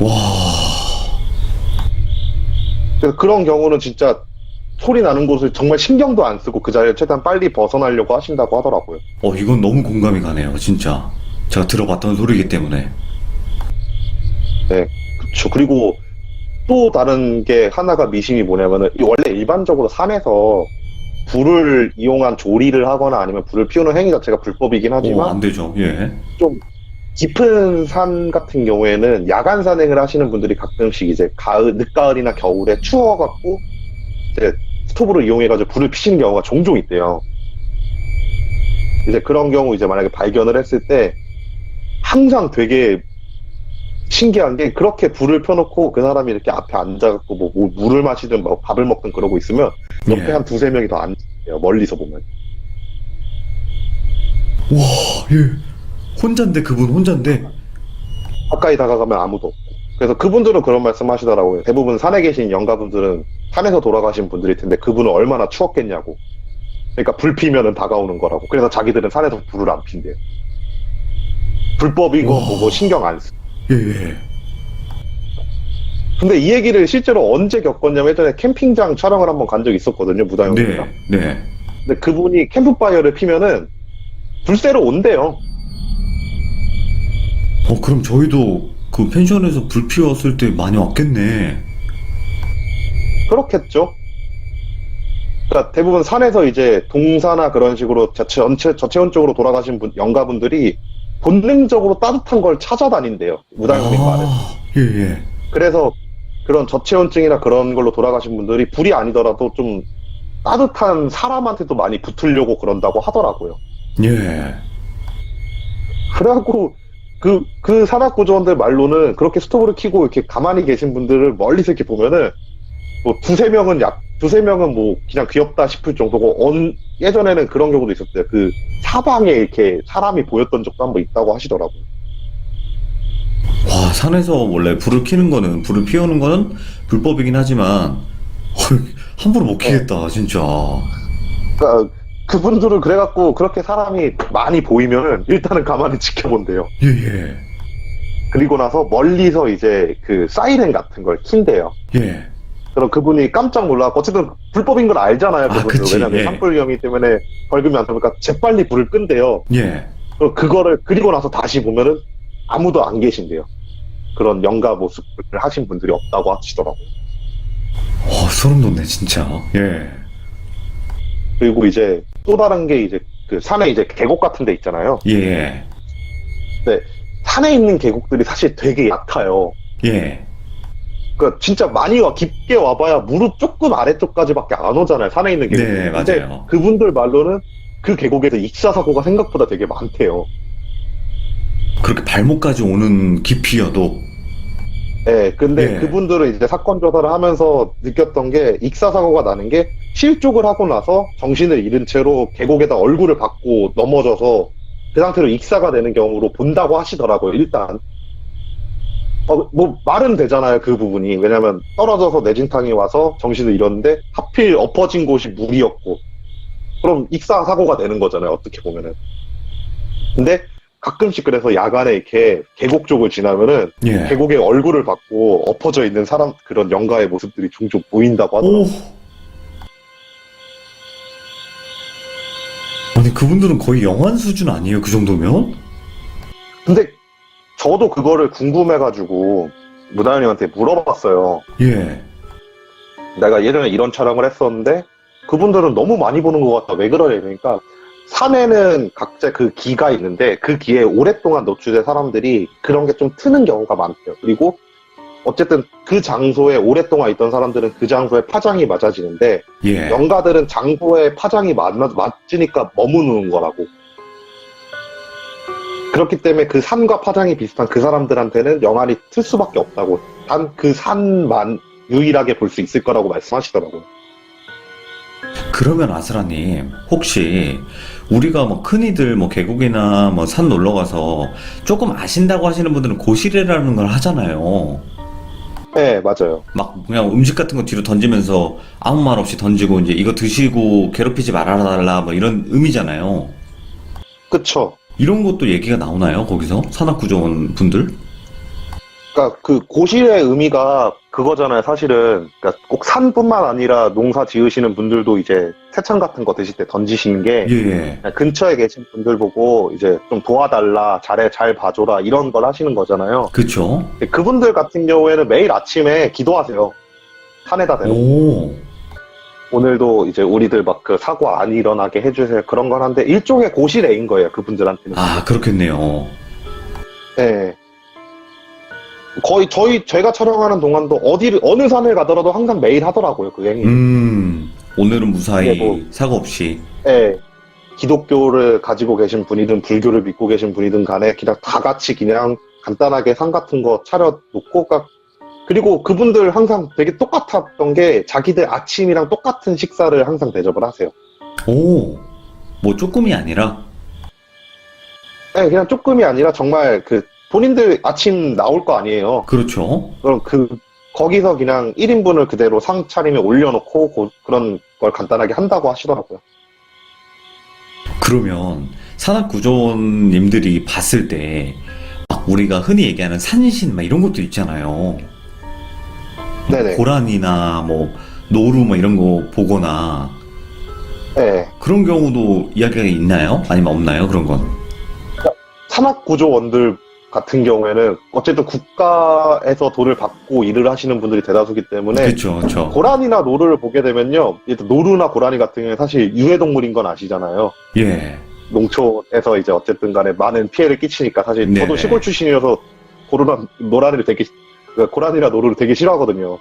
Speaker 1: 와.
Speaker 2: 그래서 그런 경우는 진짜 소리 나는 곳을 정말 신경도 안 쓰고 그 자리를 최대한 빨리 벗어나려고 하신다고 하더라고요.
Speaker 1: 이건 너무 공감이 가네요, 진짜. 제가 들어봤던 소리이기 때문에.
Speaker 2: 네, 그쵸. 그리고 또 다른 게 하나가 미심이 뭐냐면은, 원래 일반적으로 산에서 불을 이용한 조리를 하거나 아니면 불을 피우는 행위 자체가 불법이긴 하지만,
Speaker 1: 안 되죠, 예.
Speaker 2: 좀 깊은 산 같은 경우에는 야간 산행을 하시는 분들이 가끔씩 이제 늦가을이나 겨울에 추워갖고 이제 스토브를 이용해가지고 불을 피시는 경우가 종종 있대요. 이제 그런 경우 이제 만약에 발견을 했을 때 항상 되게 신기한 게, 그렇게 불을 펴놓고 그 사람이 이렇게 앞에 앉아갖고 뭐 물을 마시든 뭐 밥을 먹든 그러고 있으면 옆에
Speaker 1: 예.
Speaker 2: 한 두세 명이 더 앉아요. 멀리서 보면.
Speaker 1: 와, 예. 혼잔데, 그분 혼잔데.
Speaker 2: 가까이 다가가면 아무도 없고. 그래서 그분들은 그런 말씀 하시더라고요. 대부분 산에 계신 영가분들은 산에서 돌아가신 분들일 텐데 그분은 얼마나 추웠겠냐고. 그러니까 불 피면은 다가오는 거라고. 그래서 자기들은 산에서 불을 안 핀대요. 불법이고
Speaker 1: 와.
Speaker 2: 뭐고 신경 안 쓰.
Speaker 1: 예, 예.
Speaker 2: 근데 이 얘기를 실제로 언제 겪었냐면, 예전에 캠핑장 촬영을 한번 간 적이 있었거든요, 무다형이랑.
Speaker 1: 네, 네.
Speaker 2: 근데 그분이 캠프파이어를 피면은 불새로 온대요.
Speaker 1: 그럼 저희도 그 펜션에서 불 피웠을 때 많이 왔겠네.
Speaker 2: 그렇겠죠. 그러니까 대부분 산에서 이제 동사나 그런 식으로 저체온적으로 돌아가신 영가분들이 본능적으로 따뜻한 걸 찾아다닌대요. 무당형님 말은.
Speaker 1: 예, 예.
Speaker 2: 그래서 그런 저체온증이나 그런 걸로 돌아가신 분들이 불이 아니더라도 좀 따뜻한 사람한테도 많이 붙으려고 그런다고 하더라고요.
Speaker 1: 예.
Speaker 2: 그래갖고 그 산악구조원들 말로는 그렇게 스토브를 켜고 이렇게 가만히 계신 분들을 멀리서 이렇게 보면은 뭐 두세 명은 뭐 그냥 귀엽다 싶을 정도고, 예전에는 그런 경우도 있었대요. 그 사방에 이렇게 사람이 보였던 적도 한번 있다고 하시더라고요.
Speaker 1: 와, 산에서 원래 불을 피우는 거는 불법이긴 하지만, 함부로 못 키겠다, 진짜.
Speaker 2: 그러니까 그분들은 그래갖고 그렇게 사람이 많이 보이면은 일단은 가만히 지켜본대요.
Speaker 1: 예, 예.
Speaker 2: 그리고 나서 멀리서 이제 그 사이렌 같은 걸 킨대요.
Speaker 1: 예.
Speaker 2: 그럼 그분이 깜짝 놀라고, 어쨌든 불법인 걸 알잖아요, 그분들.
Speaker 1: 그치,
Speaker 2: 왜냐면
Speaker 1: 예.
Speaker 2: 산불경이 때문에 벌금이 안 되니까 재빨리 불을 끈대요.
Speaker 1: 예.
Speaker 2: 그리고 나서 다시 보면은 아무도 안 계신대요. 그런 영가 모습을 하신 분들이 없다고 하시더라고요.
Speaker 1: 소름 돋네, 진짜. 예.
Speaker 2: 그리고 이제 또 다른 게 이제 그 산에 이제 계곡 같은 데 있잖아요.
Speaker 1: 예.
Speaker 2: 근데 산에 있는 계곡들이 사실 되게 얕아요.
Speaker 1: 예.
Speaker 2: 그러니까 진짜 많이 깊게 와봐야 무릎 조금 아래쪽까지밖에 안 오잖아요, 산에 있는 계곡.
Speaker 1: 네,
Speaker 2: 근데
Speaker 1: 맞아요.
Speaker 2: 그분들 말로는 그 계곡에서 익사사고가 생각보다 되게 많대요.
Speaker 1: 그렇게 발목까지 오는 깊이여도.
Speaker 2: 근데
Speaker 1: 예.
Speaker 2: 그분들은 이제 사건 조사를 하면서 느꼈던 게 익사사고가 나는 게 실족을 하고 나서 정신을 잃은 채로 계곡에다 얼굴을 받고 넘어져서 그 상태로 익사가 되는 경우로 본다고 하시더라고요, 일단. 뭐, 말은 되잖아요, 그 부분이. 왜냐면 떨어져서 내진탕이 와서 정신을 잃었는데 하필 엎어진 곳이 물이었고. 그럼 익사사고가 되는 거잖아요, 어떻게 보면은. 근데 가끔씩 그래서 야간에 이렇게 계곡 쪽을 지나면은
Speaker 1: 예.
Speaker 2: 계곡에 얼굴을 받고 엎어져 있는 사람 그런 영가의 모습들이 종종 보인다고 하더라고요.
Speaker 1: 오. 아니, 그분들은 거의 영환 수준 아니에요, 그 정도면?
Speaker 2: 근데 저도 그거를 궁금해가지고 무다현님한테 물어봤어요.
Speaker 1: 예.
Speaker 2: 내가 예전에 이런 촬영을 했었는데 그분들은 너무 많이 보는 것 같다. 왜 그러냐? 그러니까 산에는 각자 그 기가 있는데 그 기에 오랫동안 노출된 사람들이 그런 게 좀 트는 경우가 많대요. 그리고 어쨌든 그 장소에 오랫동안 있던 사람들은 그 장소에 파장이 맞아지는데
Speaker 1: 예.
Speaker 2: 영가들은 장소에 파장이 맞으니까 머무는 거라고. 그렇기 때문에 그 산과 파장이 비슷한 그 사람들한테는 영안이 틀 수밖에 없다고. 단 그 산만 유일하게 볼 수 있을 거라고 말씀하시더라고요.
Speaker 1: 그러면 아스라님, 혹시 우리가 뭐 큰이들 뭐 계곡이나 뭐 산 놀러 가서 조금 아신다고 하시는 분들은 고시래라는 걸 하잖아요.
Speaker 2: 네, 맞아요.
Speaker 1: 막 그냥 음식 같은 거 뒤로 던지면서 아무 말 없이 던지고 이제 이거 드시고 괴롭히지 말아달라 뭐 이런 의미잖아요.
Speaker 2: 그쵸.
Speaker 1: 이런 것도 얘기가 나오나요? 거기서 산악구조원 분들?
Speaker 2: 그러니까 그 고실의 의미가 그거잖아요. 사실은 그러니까 꼭 산뿐만 아니라 농사 지으시는 분들도 이제 새참 같은 거 드실 때 던지시는 게
Speaker 1: 예.
Speaker 2: 그냥 근처에 계신 분들 보고 이제 좀 도와달라, 잘 봐줘라 이런 걸 하시는 거잖아요.
Speaker 1: 그쵸?
Speaker 2: 근데 그분들 같은 경우에는 매일 아침에 기도하세요. 산에다 대놓고.
Speaker 1: 오.
Speaker 2: 오늘도 이제 우리들 막 그 사고 안 일어나게 해주세요. 그런 건 한데 일종의 고실애인 거예요. 그분들한테는.
Speaker 1: 아, 그렇겠네요.
Speaker 2: 네. 거의 제가 촬영하는 동안도 어느 산을 가더라도 항상 매일 하더라고요. 그 행위.
Speaker 1: 오늘은 무사히
Speaker 2: 네, 뭐.
Speaker 1: 사고 없이.
Speaker 2: 네. 기독교를 가지고 계신 분이든 불교를 믿고 계신 분이든 간에 그냥 다 같이 그냥 간단하게 산 같은 거 차려놓고 그리고 그분들 항상 되게 똑같았던 게 자기들 아침이랑 똑같은 식사를 항상 대접을 하세요.
Speaker 1: 오. 뭐 조금이 아니라?
Speaker 2: 네, 그냥 조금이 아니라 정말 본인들 아침 나올 거 아니에요.
Speaker 1: 그렇죠.
Speaker 2: 그럼 거기서 그냥 1인분을 그대로 상 차림에 올려놓고 그런 걸 간단하게 한다고 하시더라고요.
Speaker 1: 그러면 산악구조원님들이 봤을 때 막 우리가 흔히 얘기하는 산신 막 이런 것도 있잖아요.
Speaker 2: 네네.
Speaker 1: 고란이나 뭐 노루 뭐 이런 거 보거나
Speaker 2: 네.
Speaker 1: 그런 경우도 이야기가 있나요? 아니면 없나요? 그런 건?
Speaker 2: 산악구조원들 같은 경우에는 어쨌든 국가에서 돈을 받고 일을 하시는 분들이 대다수기 때문에
Speaker 1: 그렇죠, 그렇죠.
Speaker 2: 고란이나 노루를 보게 되면요. 일단 노루나 고란이 같은 경우는 사실 유해동물인 건 아시잖아요.
Speaker 1: 예.
Speaker 2: 농촌에서 이제 어쨌든 간에 많은 피해를 끼치니까 사실 저도
Speaker 1: 네네.
Speaker 2: 시골 출신이어서 고란이나 노루를 되게 싫어하거든요.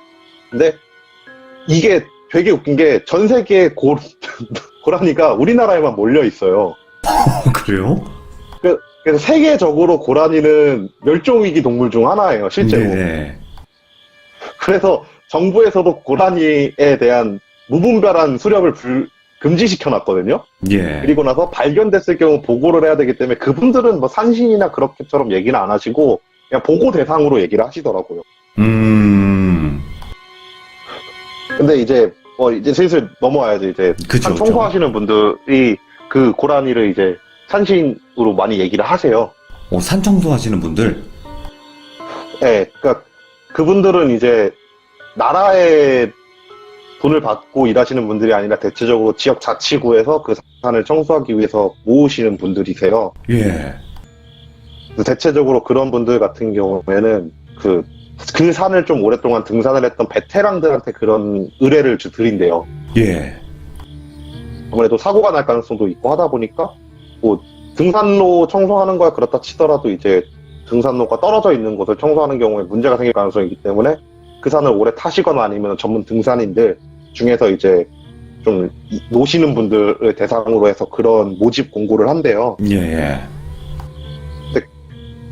Speaker 2: 근데 이게 되게 웃긴 게 전 세계에 고라니가 우리나라에만 몰려 있어요.
Speaker 1: 그래요?
Speaker 2: 그래서 세계적으로 고라니는 멸종위기 동물 중 하나예요, 실제로.
Speaker 1: 네네.
Speaker 2: 그래서 정부에서도 고라니에 대한 무분별한 수렵을 금지시켜놨거든요.
Speaker 1: 예.
Speaker 2: 그리고 나서 발견됐을 경우 보고를 해야 되기 때문에 그분들은 뭐 산신이나 그렇게처럼 얘기는 안 하시고 그냥 보고 대상으로 얘기를 하시더라고요. 근데 이제 슬슬 넘어와야지. 이제
Speaker 1: 그쵸,
Speaker 2: 산 청소하시는 분들이 그 고라니를 이제 산신으로 많이 얘기를 하세요.
Speaker 1: 산 청소 하시는 분들?
Speaker 2: 네, 그러니까 그분들은 이제 나라의 돈을 받고 일하시는 분들이 아니라 대체적으로 지역 자치구에서 그 산을 청소하기 위해서 모으시는 분들이세요.
Speaker 1: 예.
Speaker 2: 대체적으로 그런 분들 같은 경우에는 그 산을 좀 오랫동안 등산을 했던 베테랑들한테 그런 의뢰를 드린대요.
Speaker 1: 예.
Speaker 2: 아무래도 사고가 날 가능성도 있고 하다 보니까 뭐 등산로 청소하는 거야 그렇다 치더라도 이제 등산로가 떨어져 있는 곳을 청소하는 경우에 문제가 생길 가능성이 있기 때문에 그 산을 오래 타시거나 아니면 전문 등산인들 중에서 이제 좀 노시는 분들을 대상으로 해서 그런 모집 공고를 한대요.
Speaker 1: 예.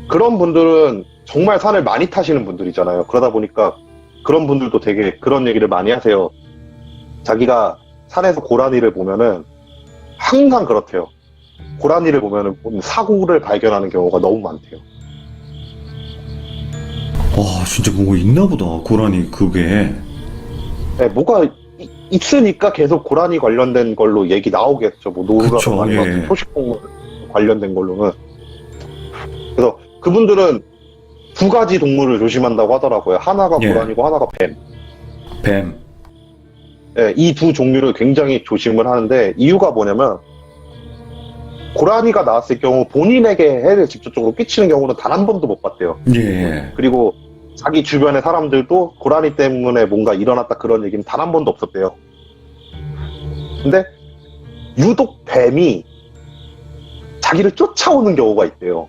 Speaker 2: 그런 분들은 정말 산을 많이 타시는 분들이잖아요. 그러다 보니까 그런 분들도 되게 그런 얘기를 많이 하세요. 자기가 산에서 고라니를 보면은 항상 그렇대요. 고라니를 보면은 사고를 발견하는 경우가 너무 많대요.
Speaker 1: 와, 진짜 뭐가 있나 보다. 고라니 그게.
Speaker 2: 네, 뭐가 있으니까 계속 고라니 관련된 걸로 얘기 나오겠죠. 뭐
Speaker 1: 그쵸,
Speaker 2: 노루라든가 아니면
Speaker 1: 예.
Speaker 2: 초식동물 관련된 걸로는. 그래서 그분들은 두 가지 동물을 조심한다고 하더라고요. 하나가
Speaker 1: 예.
Speaker 2: 고라니고 하나가 뱀.
Speaker 1: 뱀.
Speaker 2: 네, 이 두 종류를 굉장히 조심을 하는데 이유가 뭐냐면 고라니가 나왔을 경우 본인에게 해를 직접적으로 끼치는 경우는 단 한 번도 못 봤대요.
Speaker 1: 예.
Speaker 2: 그리고 자기 주변의 사람들도 고라니 때문에 뭔가 일어났다 그런 얘기는 단 한 번도 없었대요. 근데 유독 뱀이 자기를 쫓아오는 경우가 있대요.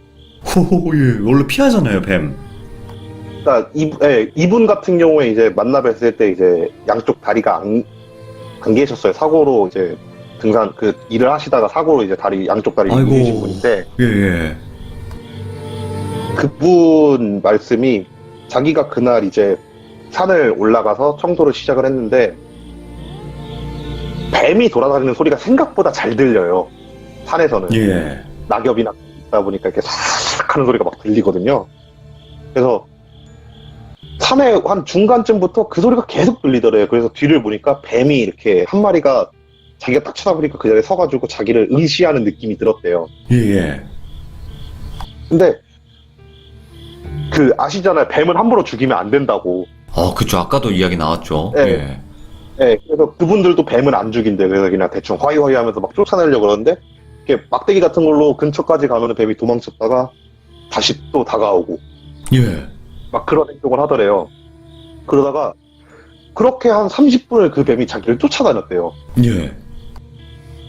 Speaker 1: 호, 예. 원래 피하잖아요, 뱀.
Speaker 2: 그러니까 이분 같은 경우에 이제 만나 뵀을 때 이제 양쪽 다리가 안 계셨어요. 사고로 이제 등산 그 일을 하시다가 사고로 이제 양쪽 다리
Speaker 1: 아이고.
Speaker 2: 잃으신 분인데
Speaker 1: 예, 예.
Speaker 2: 그분 말씀이 자기가 그날 이제 산을 올라가서 청소를 시작을 했는데 뱀이 돌아다니는 소리가 생각보다 잘 들려요. 산에서는.
Speaker 1: 예.
Speaker 2: 낙엽이나 있다 보니까 이렇게 싹 하는 소리가 막 들리거든요. 그래서 산의 한 중간쯤부터 그 소리가 계속 들리더래요. 그래서 뒤를 보니까 뱀이 이렇게 한 마리가 자기가 딱 쳐다보니까 그 자리에 서가지고 자기를 응시하는 느낌이 들었대요.
Speaker 1: 예, 예.
Speaker 2: 근데 그 아시잖아요. 뱀을 함부로 죽이면 안 된다고.
Speaker 1: 그쵸. 아까도 이야기 나왔죠.
Speaker 2: 네.
Speaker 1: 예.
Speaker 2: 네, 그래서 그분들도 뱀은 안 죽인대. 그래서 그냥 대충 허이허이 하면서 막 쫓아내려고 그러는데 이렇게 막대기 같은 걸로 근처까지 가면 뱀이 도망쳤다가 다시 또 다가오고
Speaker 1: 예.
Speaker 2: 막 그런 행동을 하더래요. 그러다가 그렇게 한 30분을 그 뱀이 자기를 쫓아다녔대요.
Speaker 1: 예.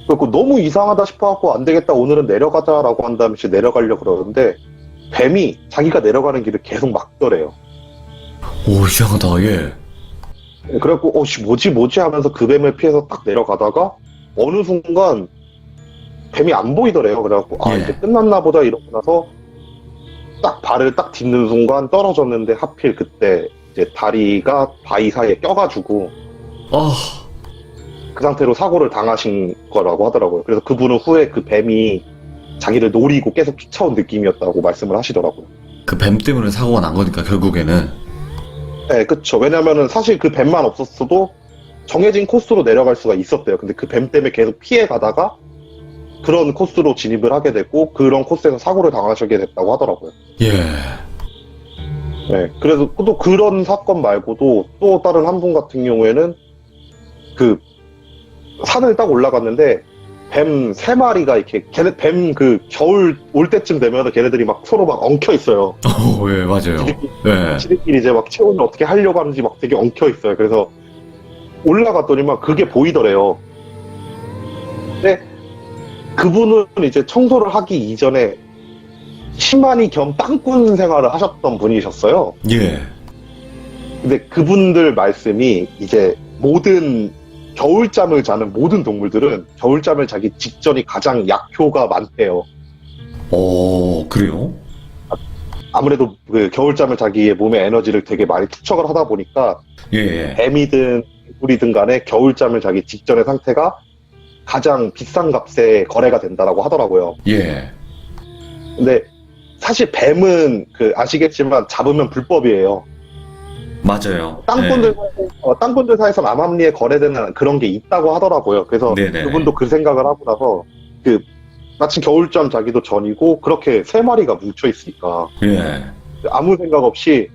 Speaker 2: 그래서 너무 이상하다 싶어갖고 안 되겠다 오늘은 내려가자라고 한 다음에 이제 내려가려고 그러는데 뱀이 자기가 내려가는 길을 계속 막더래요.
Speaker 1: 오, 이상하다. 예.
Speaker 2: 그래갖고 뭐지 하면서 그 뱀을 피해서 딱 내려가다가 어느 순간 뱀이 안 보이더래요. 그래갖고
Speaker 1: 예.
Speaker 2: 이제 끝났나 보다 이러고 나서 딱 발을 딱 딛는 순간 떨어졌는데 하필 그때 이제 다리가 바위 사이에 껴가지고
Speaker 1: 아,
Speaker 2: 그 상태로 사고를 당하신 거라고 하더라고요. 그래서 그분은 후에 그 뱀이 자기를 노리고 계속 쫓아온 느낌이었다고 말씀을 하시더라고요.
Speaker 1: 그 뱀 때문에 사고가 난 거니까, 결국에는.
Speaker 2: 네, 그쵸. 왜냐면은 사실 그 뱀만 없었어도 정해진 코스로 내려갈 수가 있었대요. 근데 그 뱀 때문에 계속 피해 가다가 그런 코스로 진입을 하게 됐고 그런 코스에서 사고를 당하시게 됐다고 하더라고요.
Speaker 1: 예.
Speaker 2: 네, 그래서 또 그런 사건 말고도 또 다른 한 분 같은 경우에는 그 산을 딱 올라갔는데 뱀 3마리가 이렇게 뱀 그 겨울 올 때쯤 되면 걔네들이 막 서로 막 엉켜 있어요.
Speaker 1: 예, 맞아요. 예.
Speaker 2: 지들끼리 이제 막 체온을 어떻게 하려고 하는지 막 되게 엉켜 있어요. 그래서 올라갔더니만 그게 보이더래요. 근데 그분은 이제 청소를 하기 이전에 시마니 겸 땅꾼 생활을 하셨던 분이셨어요.
Speaker 1: 예.
Speaker 2: 근데 그분들 말씀이 이제 모든 겨울잠을 자는 모든 동물들은 겨울잠을 자기 직전이 가장 약효가 많대요.
Speaker 1: 그래요?
Speaker 2: 아무래도 그 겨울잠을 자기의 몸의 에너지를 되게 많이 투척을 하다 보니까
Speaker 1: 예.
Speaker 2: 뱀이든 개구리든 간에 겨울잠을 자기 직전의 상태가 가장 비싼 값에 거래가 된다라고 하더라고요.
Speaker 1: 예.
Speaker 2: 근데 사실 뱀은 그 아시겠지만 잡으면 불법이에요.
Speaker 1: 맞아요.
Speaker 2: 땅꾼들 사이에서 암암리에 거래되는 그런 게 있다고 하더라고요. 그래서
Speaker 1: 네네.
Speaker 2: 그분도 그 생각을 하고 나서 그 마침 겨울잠 자기도 전이고 그렇게 3마리가 뭉쳐 있으니까
Speaker 1: 예.
Speaker 2: 아무 생각 없이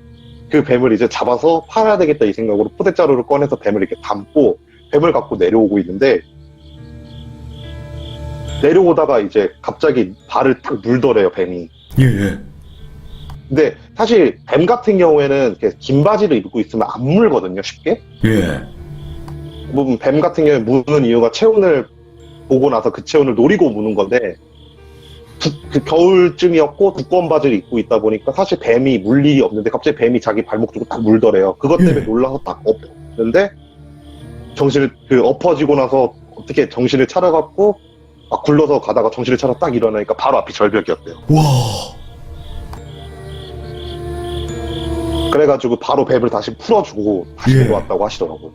Speaker 2: 그 뱀을 이제 잡아서 팔아야 되겠다 이 생각으로 포대자루를 꺼내서 뱀을 이렇게 담고 뱀을 갖고 내려오고 있는데 내려오다가 이제 갑자기 발을 탁 물더래요, 뱀이.
Speaker 1: 예.
Speaker 2: 근데 사실 뱀 같은 경우에는 이렇게 긴 바지를 입고 있으면 안 물거든요, 쉽게.
Speaker 1: 예.
Speaker 2: 뭐 뱀 같은 경우에 무는 이유가 체온을 보고 나서 그 체온을 노리고 무는 건데 그 겨울쯤이었고 두꺼운 바지를 입고 있다 보니까 사실 뱀이 물 일이 없는데 갑자기 뱀이 자기 발목 주고 딱 물더래요. 그것 때문에
Speaker 1: 예.
Speaker 2: 놀라서 딱 엎었는데 정신을 엎어지고 나서 어떻게 정신을 차려갖고 막 굴러서 가다가 정신을 차려 딱 일어나니까 바로 앞이 절벽이었대요.
Speaker 1: 와.
Speaker 2: 그래가지고 바로 뱀을 다시 풀어주고 다시
Speaker 1: 예.
Speaker 2: 내려왔다고 하시더라고요.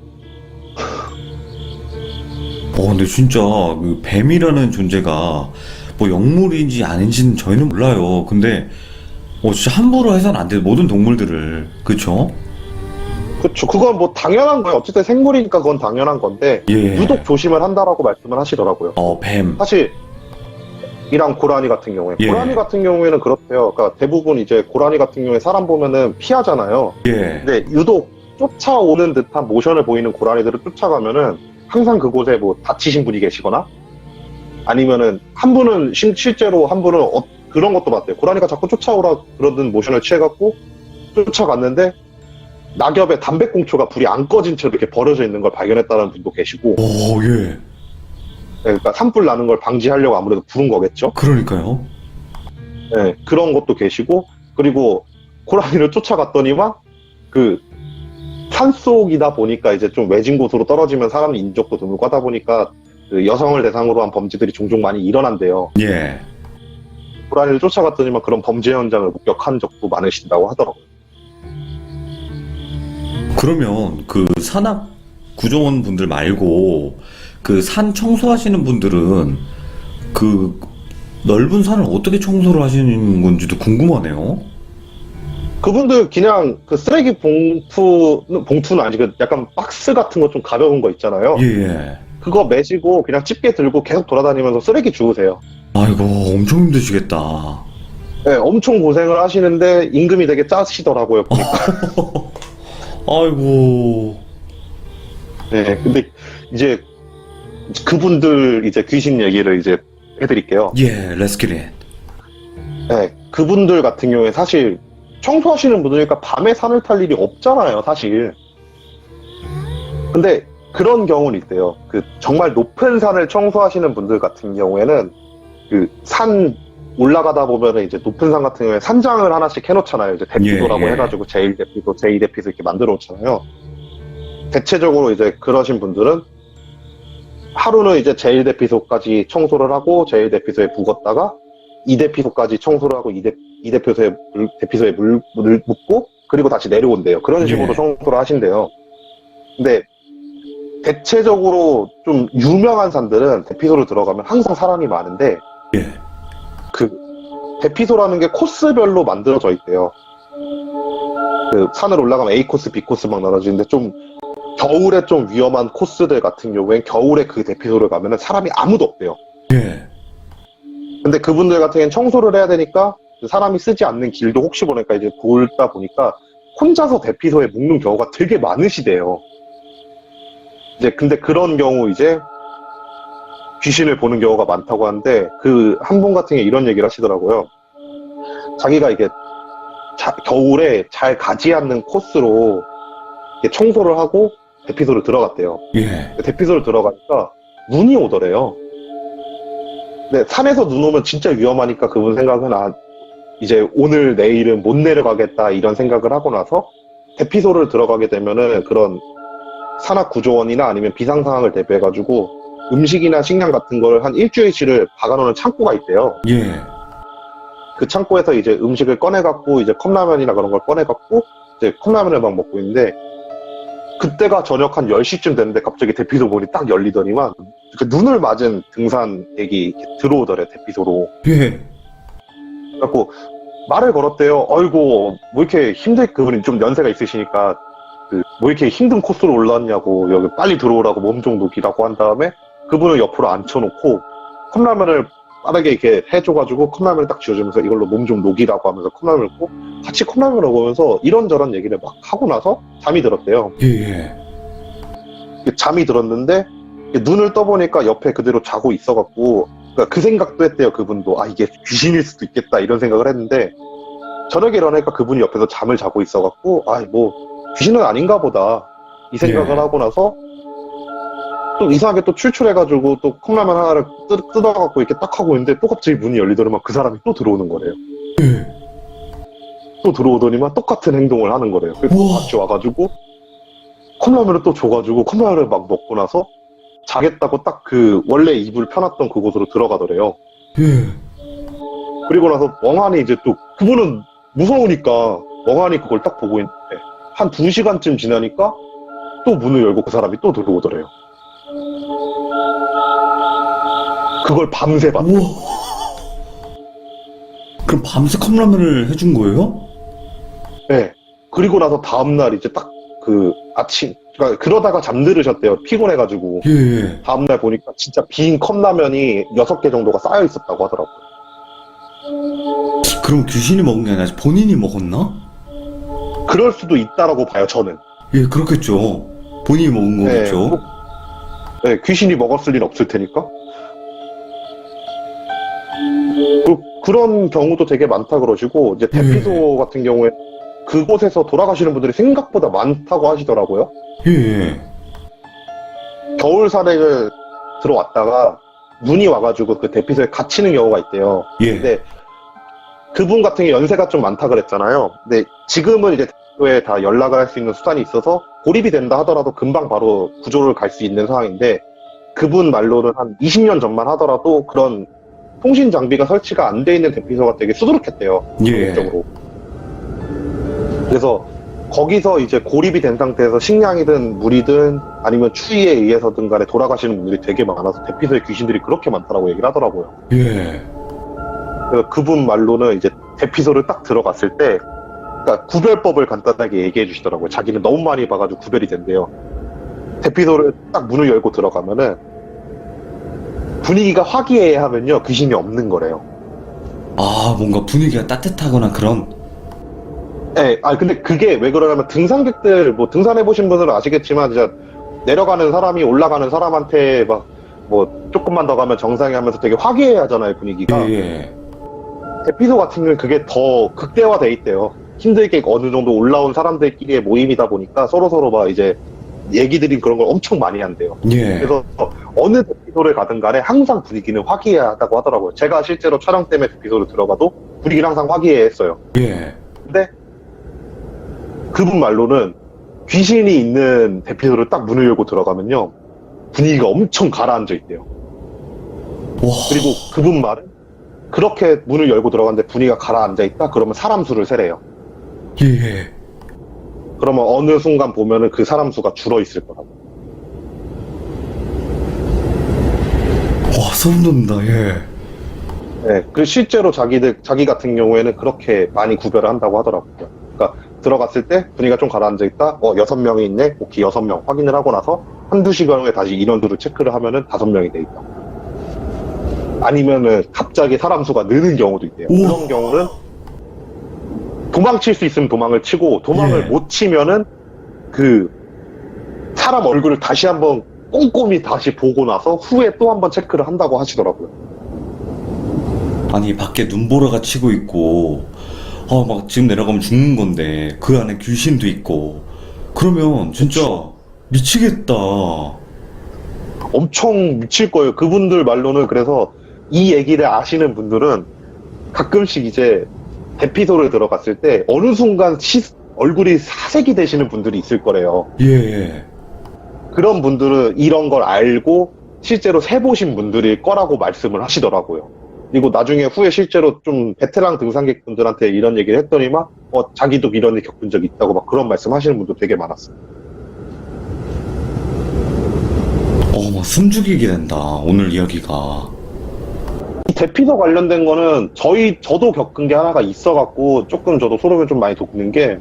Speaker 1: 근데 진짜 그 뱀이라는 존재가 뭐 영물인지 아닌지는 저희는 몰라요. 근데 진짜 함부로 해서는 안 돼. 모든 동물들을. 그쵸?
Speaker 2: 그쵸. 그건 뭐 당연한 거예요. 어쨌든 생물이니까 그건 당연한 건데
Speaker 1: 예.
Speaker 2: 유독 조심을 한다라고 말씀을 하시더라고요.
Speaker 1: 뱀.
Speaker 2: 사실 이랑 고라니 같은 경우에
Speaker 1: 예.
Speaker 2: 고라니 같은 경우에는 그렇대요. 그러니까 대부분 이제 고라니 같은 경우에 사람 보면은 피하잖아요.
Speaker 1: 예.
Speaker 2: 근데 유독 쫓아오는 듯한 모션을 보이는 고라니들을 쫓아가면은 항상 그곳에 뭐 다치신 분이 계시거나 아니면은 한 분은 실제로 한 분은 그런 것도 봤대요. 고라니가 자꾸 쫓아오라 그러던 모션을 취해갖고 쫓아갔는데 낙엽에 담배꽁초가 불이 안 꺼진 채로 이렇게 버려져 있는 걸 발견했다는 분도 계시고,
Speaker 1: 예.
Speaker 2: 그러니까 산불 나는 걸 방지하려고 아무래도 부른 거겠죠.
Speaker 1: 그러니까요.
Speaker 2: 네, 그런 것도 계시고, 그리고 고라니를 쫓아갔더니만 그 산속이다 보니까 이제 좀 외진 곳으로 떨어지면 사람 인적도 드물고 하다 보니까 그 여성을 대상으로 한 범죄들이 종종 많이 일어난대요.
Speaker 1: 예.
Speaker 2: 고라니를 쫓아갔더니만 그런 범죄 현장을 목격한 적도 많으신다고 하더라고요.
Speaker 1: 그러면 그 산악 구조원 분들 말고 그 산 청소하시는 분들은 그 넓은 산을 어떻게 청소를 하시는 건지도 궁금하네요.
Speaker 2: 그분들 그냥 그 쓰레기 봉투는 아니고 약간 박스 같은 거 좀 가벼운 거 있잖아요.
Speaker 1: 예.
Speaker 2: 그거 메시고 그냥 집게 들고 계속 돌아다니면서 쓰레기 주우세요.
Speaker 1: 아이고, 엄청 힘드시겠다.
Speaker 2: 네, 엄청 고생을 하시는데 임금이 되게 짜시더라고요. 보니까.
Speaker 1: 아이고.
Speaker 2: 네, 근데 이제 그분들 이제 귀신 얘기를 이제 해드릴게요.
Speaker 1: 예, 레스키릿.
Speaker 2: 네, 그분들 같은 경우에 사실 청소하시는 분들이니까 밤에 산을 탈 일이 없잖아요, 사실. 근데 그런 경우는 있대요. 그 정말 높은 산을 청소하시는 분들 같은 경우에는 그 산 올라가다 보면은 이제 높은 산 같은 경우에 산장을 하나씩 해놓잖아요. 이제 대피소라고
Speaker 1: 예, 예.
Speaker 2: 해가지고 제1대피소, 제2대피소 이렇게 만들어 놓잖아요. 대체적으로 이제 그러신 분들은 하루는 이제 제1대피소까지 청소를 하고 제1대피소에 묵었다가 2대피소까지 청소를 하고 2대피소에 물 묻고 그리고 다시 내려온대요. 그런 식으로
Speaker 1: 예.
Speaker 2: 청소를 하신대요. 근데 대체적으로 좀 유명한 산들은 대피소로 들어가면 항상 사람이 많은데
Speaker 1: 예.
Speaker 2: 그 대피소라는 게 코스별로 만들어져 있대요. 그 산을 올라가면 A 코스, B 코스 막 나눠지는데 좀 겨울에 좀 위험한 코스들 같은 경우엔 겨울에 그 대피소를 가면은 사람이 아무도 없대요.
Speaker 1: 예.
Speaker 2: 근데 그분들 같은 경우엔 청소를 해야 되니까 사람이 쓰지 않는 길도 혹시 모르니까 이제 돌다 보니까 혼자서 대피소에 묵는 경우가 되게 많으시대요. 이제 근데 그런 경우 이제 귀신을 보는 경우가 많다고 하는데 그 한 분 같은 게 이런 얘기를 하시더라고요. 자기가 이게 겨울에 잘 가지 않는 코스로 이렇게 청소를 하고 대피소를 들어갔대요.
Speaker 1: 예.
Speaker 2: 대피소를 들어가니까 눈이 오더래요. 근데 산에서 눈 오면 진짜 위험하니까 그분 생각은 이제 오늘 내일은 못 내려가겠다 이런 생각을 하고 나서 대피소를 들어가게 되면은 그런 산악구조원이나 아니면 비상 상황을 대비해가지고 음식이나 식량 같은 걸 한 일주일치를 박아놓는 창고가 있대요.
Speaker 1: 예.
Speaker 2: 그 창고에서 이제 음식을 꺼내갖고 이제 컵라면이나 그런 걸 꺼내갖고 이제 컵라면을 막 먹고 있는데 그때가 저녁 한 10시쯤 됐는데 갑자기 대피소 문이 딱 열리더니만 그 눈을 맞은 등산객이 이렇게 들어오더래 대피소로.
Speaker 1: 예.
Speaker 2: 그래갖고 말을 걸었대요. 어이구 뭐 이렇게 그분이 좀 연세가 있으시니까 뭐 이렇게 힘든 코스로 올라왔냐고 여기 빨리 들어오라고 몸 좀 녹이라고 한 다음에 그분을 옆으로 앉혀놓고 컵라면을 빠르게 이렇게 해줘가지고 컵라면을 딱 쥐어주면서 이걸로 몸 좀 녹이라고 하면서 컵라면을 먹고 같이 컵라면을 먹으면서 이런저런 얘기를 막 하고 나서 잠이 들었대요.
Speaker 1: 예.
Speaker 2: 잠이 들었는데 눈을 떠보니까 옆에 그대로 자고 있어갖고 그러니까 그 생각도 했대요. 그분도 이게 귀신일 수도 있겠다 이런 생각을 했는데 저녁에 일어나니까 그분이 옆에서 잠을 자고 있어갖고 뭐 귀신은 아닌가 보다 이 생각을
Speaker 1: 예.
Speaker 2: 하고 나서 또 이상하게 또 출출해가지고 또 컵라면 하나를 뜯어갖고 이렇게 딱 하고 있는데 또 갑자기 문이 열리더니만 그 사람이 또 들어오는 거래요.
Speaker 1: 예.
Speaker 2: 또 들어오더니만 똑같은 행동을 하는 거래요. 그래서 또
Speaker 1: 우와.
Speaker 2: 같이 와가지고 컵라면을 또 줘가지고 컵라면을 막 먹고 나서 자겠다고 딱 그 원래 이불 펴놨던 그곳으로 들어가더래요.
Speaker 1: 예.
Speaker 2: 그리고 나서 멍하니 이제 또 그분은 무서우니까 멍하니 그걸 딱 보고 있는데 한 2시간쯤 지나니까 또 문을 열고 그 사람이 또 들어오더래요. 그걸 밤새 봤.
Speaker 1: 우와. 그럼 밤새 컵라면을 해준 거예요?
Speaker 2: 네. 그리고 나서 다음날 이제 딱 그 아침, 그러니까 그러다가 잠들으셨대요. 피곤해가지고.
Speaker 1: 예.
Speaker 2: 다음날 보니까 진짜 빈 컵라면이 6개 정도가 쌓여 있었다고 하더라고요.
Speaker 1: 그럼 귀신이 먹은 게 아니라 본인이 먹었나?
Speaker 2: 그럴 수도 있다라고 봐요, 저는.
Speaker 1: 예, 그렇겠죠. 본인이 먹은 거겠죠.
Speaker 2: 네, 귀신이 먹었을 리는 없을 테니까. 그런 경우도 되게 많다 그러시고, 이제 대피소 같은 경우에 그곳에서 돌아가시는 분들이 생각보다 많다고 하시더라고요.
Speaker 1: 예.
Speaker 2: 겨울 산행을 들어왔다가 눈이 와가지고 그 대피소에 갇히는 경우가 있대요.
Speaker 1: 예.
Speaker 2: 근데 그분 같은 게 연세가 좀 많다 그랬잖아요. 근데 지금은 이제 대피소에 다 연락을 할 수 있는 수단이 있어서 고립이 된다 하더라도 금방 바로 구조를 갈 수 있는 상황인데, 그분 말로는 한 20년 전만 하더라도 그런 통신 장비가 설치가 안 돼 있는 대피소가 되게 수두룩했대요.
Speaker 1: 예.
Speaker 2: 적으로. 그래서 거기서 이제 고립이 된 상태에서 식량이든 물이든 아니면 추위에 의해서든 간에 돌아가시는 분들이 되게 많아서 대피소에 귀신들이 그렇게 많다라고 얘기를 하더라고요.
Speaker 1: 예.
Speaker 2: 그래서 그분 말로는 이제 대피소를 딱 들어갔을 때, 그러니까 구별법을 간단하게 얘기해 주시더라고요. 자기는 너무 많이 봐가지고 구별이 된대요. 대피소를 딱 문을 열고 들어가면은 분위기가 화기애애하면요 귀신이 없는 거래요.
Speaker 1: 아, 뭔가 분위기가 따뜻하거나 그런.
Speaker 2: 네, 근데 그게 왜 그러냐면 등산객들, 뭐 등산해보신 분들은 아시겠지만, 진짜 내려가는 사람이 올라가는 사람한테 막, 뭐, 조금만 더 가면 정상이 하면서 되게 화기애애 하잖아요, 분위기가.
Speaker 1: 예.
Speaker 2: 대피소 같은 경우는 그게 더 극대화돼 있대요. 힘들게 어느 정도 올라온 사람들끼리의 모임이다 보니까 서로서로 막 이제 얘기들이 그런 걸 엄청 많이 한대요.
Speaker 1: 예.
Speaker 2: 그래서 어느 대피소를 가든 간에 항상 분위기는 화기애애하다고 하더라고요. 제가 실제로 촬영 때문에 대피소를 들어가도 분위기는 항상 화기애애했어요.
Speaker 1: 예.
Speaker 2: 근데 그분 말로는 귀신이 있는 대피소를 딱 문을 열고 들어가면요 분위기가 엄청 가라앉아 있대요.
Speaker 1: 와.
Speaker 2: 그리고 그분 말은 그렇게 문을 열고 들어갔는데 분위기가 가라앉아 있다 그러면 사람 수를 세래요.
Speaker 1: 예.
Speaker 2: 그러면 어느 순간 보면은 그 사람 수가 줄어 있을 거라고.
Speaker 1: 와, 소름 돋는다. 예.
Speaker 2: 네, 그 실제로 자기 같은 경우에는 그렇게 많이 구별을 한다고 하더라고요. 그러니까 들어갔을 때 분위기가 좀 가라앉아 있다. 6명이 있네. 오케이, 6명 확인을 하고 나서 한두 시간 후에 다시 인원수를 체크를 하면은 5명이 돼 있다. 아니면은 갑자기 사람 수가 느는 경우도 있대요.
Speaker 1: 우와.
Speaker 2: 그런 경우는 도망칠 수 있으면 도망을 치고 도망을
Speaker 1: 예.
Speaker 2: 못 치면은 그 사람 얼굴을 다시 한번 꼼꼼히 다시 보고 나서 후에 또 한번 체크를 한다고 하시더라고요.
Speaker 1: 아니, 밖에 눈보라가 치고 있고, 막 지금 내려가면 죽는 건데, 그 안에 귀신도 있고, 그러면 진짜 미치겠다.
Speaker 2: 엄청 미칠 거예요. 그분들 말로는. 그래서 이 얘기를 아시는 분들은 가끔씩 이제 대피소를 들어갔을 때 어느 순간 얼굴이 사색이 되시는 분들이 있을 거래요.
Speaker 1: 예.
Speaker 2: 그런 분들은 이런 걸 알고 실제로 세보신 분들일 거라고 말씀을 하시더라고요. 그리고 나중에 후에 실제로 좀 베테랑 등산객분들한테 이런 얘기를 했더니 막 자기도 이런 일 겪은 적이 있다고 막 그런 말씀 하시는 분도 되게 많았어요.
Speaker 1: 막 숨죽이게 된다, 오늘 이야기가.
Speaker 2: 이 대피소 관련된 거는 저도 겪은 게 하나가 있어갖고 조금 저도 소름이 좀 많이 돋는 게,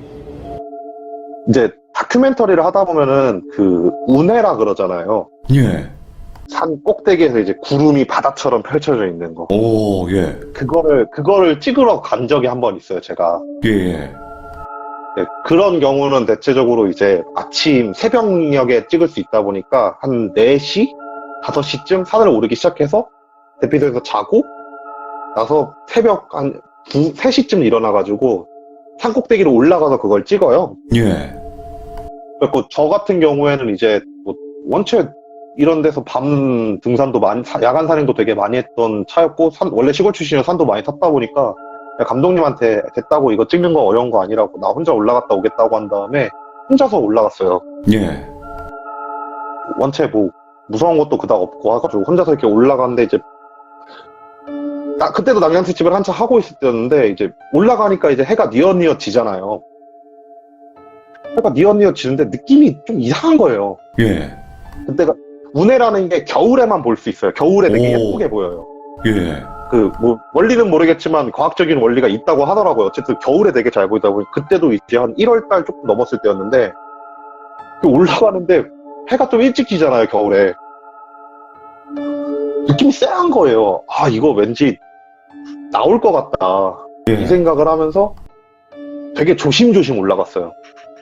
Speaker 2: 이제 다큐멘터리를 하다 보면은 그 운해라 그러잖아요.
Speaker 1: 예.
Speaker 2: 산 꼭대기에서 이제 구름이 바다처럼 펼쳐져 있는 거.
Speaker 1: 오, 예.
Speaker 2: 그거를 찍으러 간 적이 한 번 있어요, 제가.
Speaker 1: 예.
Speaker 2: 네, 그런 경우는 대체적으로 이제 아침 새벽녘에 찍을 수 있다 보니까 한 4시? 5시쯤 산을 오르기 시작해서 대피소에서 자고 나서 새벽 한 3시쯤 일어나가지고 산 꼭대기로 올라가서 그걸 찍어요.
Speaker 1: 예.
Speaker 2: 그래서 저 같은 경우에는 이제 뭐 원체 이런 데서 밤 등산도 많이, 야간 산행도 되게 많이 했던 차였고, 원래 시골 출신이라 산도 많이 탔다 보니까 감독님한테 됐다고 이거 찍는 거 어려운 거 아니라고 나 혼자 올라갔다 오겠다고 한 다음에 혼자서 올라갔어요.
Speaker 1: 예.
Speaker 2: 원체 뭐 무서운 것도 그닥 없고 해가지고 혼자서 이렇게 올라갔는데 이제 그때도 낙양특집을 한참 하고 있을 때였는데 이제 올라가니까 이제 해가 뉘엿뉘엿 지잖아요. 해가 뉘엿뉘엿 지는데 느낌이 좀 이상한 거예요.
Speaker 1: 예.
Speaker 2: 그때가 운해라는 게 겨울에만 볼 수 있어요. 겨울에 되게
Speaker 1: 오.
Speaker 2: 예쁘게 보여요.
Speaker 1: 예.
Speaker 2: 뭐 원리는 모르겠지만 과학적인 원리가 있다고 하더라고요. 어쨌든 겨울에 되게 잘 보이다 보니 그때도 이제 한 1월 달 조금 넘었을 때였는데 올라가는데 해가 좀 일찍 지잖아요, 겨울에. 느낌이 쎄한 거예요. 아, 이거 왠지 나올 것 같다. 이
Speaker 1: 예.
Speaker 2: 생각을 하면서 되게 조심조심 올라갔어요.